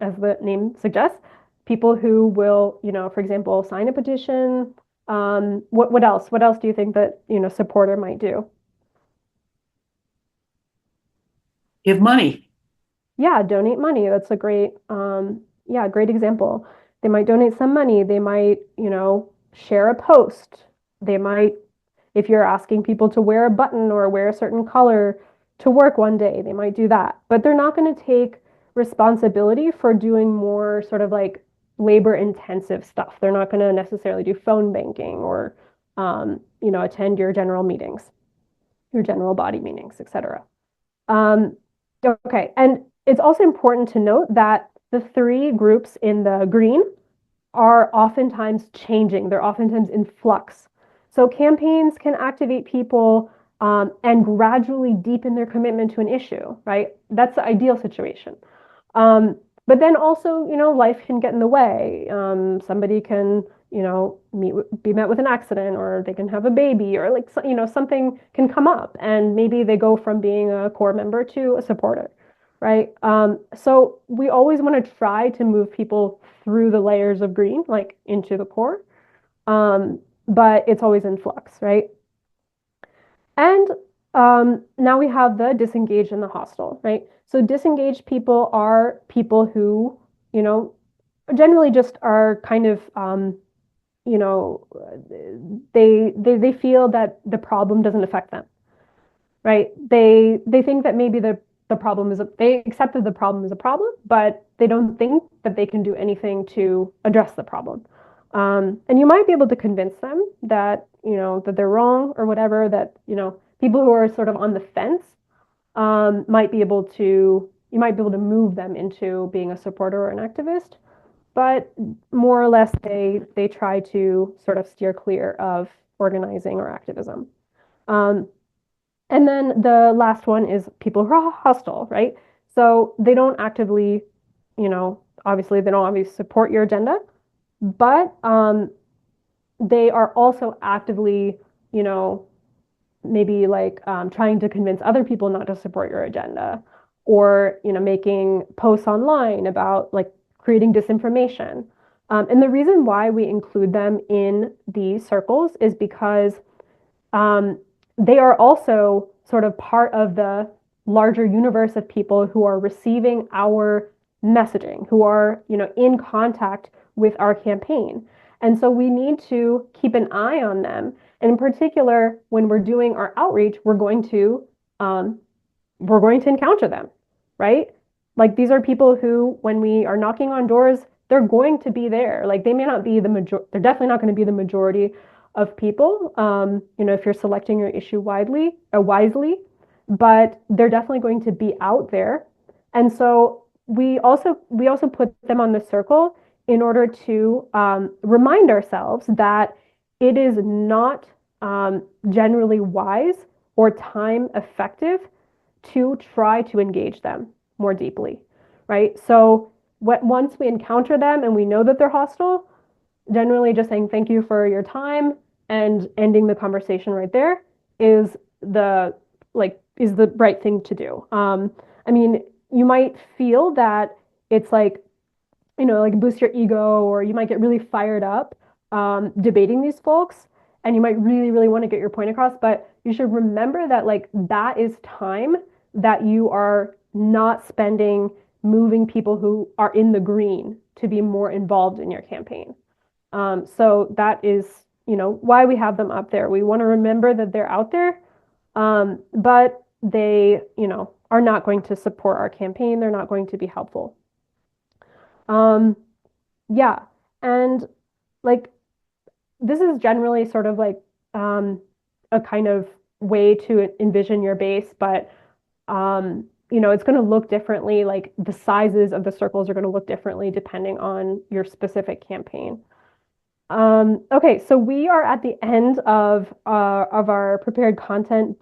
Speaker 1: as the name suggests, people who will, for example, sign a petition. What else? What else do you think that, supporter might do?
Speaker 13: Give money.
Speaker 1: yeah, donate money. That's a great, yeah, great example. They might donate some money. They might, share a post. They might, if you're asking people to wear a button or wear a certain color to work one day, they might do that. But they're not going to take responsibility for doing more sort of like labor intensive stuff. They're not going to necessarily do phone banking or, attend your general meetings, your general body meetings, etc. Um, okay, and it's also important to note that the three groups in the green are oftentimes changing. They're oftentimes in flux. So campaigns can activate people and gradually deepen their commitment to an issue, right? That's the ideal situation. But then also, life can get in the way. Somebody can, be met with an accident, or they can have a baby, or like, something can come up, and maybe they go from being a core member to a supporter, right? So we always want to try to move people through the layers of green, like into the core. But it's always in flux, right? And now we have the disengaged and the hostile, right? So disengaged people are people who, you know, generally just are kind of, you know, they feel that the problem doesn't affect them, right? They think that maybe the problem is they accept that the problem is a problem, but they don't think that they can do anything to address the problem. And you might be able to convince them that, that they're wrong or whatever, that, people who are sort of on the fence, you might be able to move them into being a supporter or an activist, but more or less they try to sort of steer clear of organizing or activism. Um, and then the last one is people who are hostile, right? So they don't actively, obviously they don't obviously support your agenda, but they are also actively, you know, maybe like trying to convince other people not to support your agenda, or making posts online about like creating disinformation. And the reason why we include them in these circles is because um, they are also sort of part of the larger universe of people who are receiving our messaging, who are, in contact with our campaign. And so we need to keep an eye on them. And in particular, when we're doing our outreach, um, we're going to encounter them, right? Like these are people who, when we are knocking on doors, they're going to be there. Like they may not be the major, they're definitely not going to be the majority of people. If you're selecting your issue wisely, but they're definitely going to be out there. And so we also put them on the circle in order to remind ourselves that it is not generally wise or time effective to try to engage them more deeply, right? So once we encounter them and we know that they're hostile, generally just saying thank you for your time and ending the conversation right there is the right thing to do. I mean, you might feel that it's like, like boost your ego, or you might get really fired up debating these folks, and you might really, really want to get your point across. But you should remember that like that is time that you are not spending moving people who are in the green to be more involved in your campaign. So that is, why we have them up there. We want to remember that they're out there, but they, are not going to support our campaign. They're not going to be helpful. Yeah, and like this is generally sort of like a kind of way to envision your base, but it's going to look differently. Like the sizes of the circles are going to look differently depending on your specific campaign. Okay, so we are at the end of our prepared content, but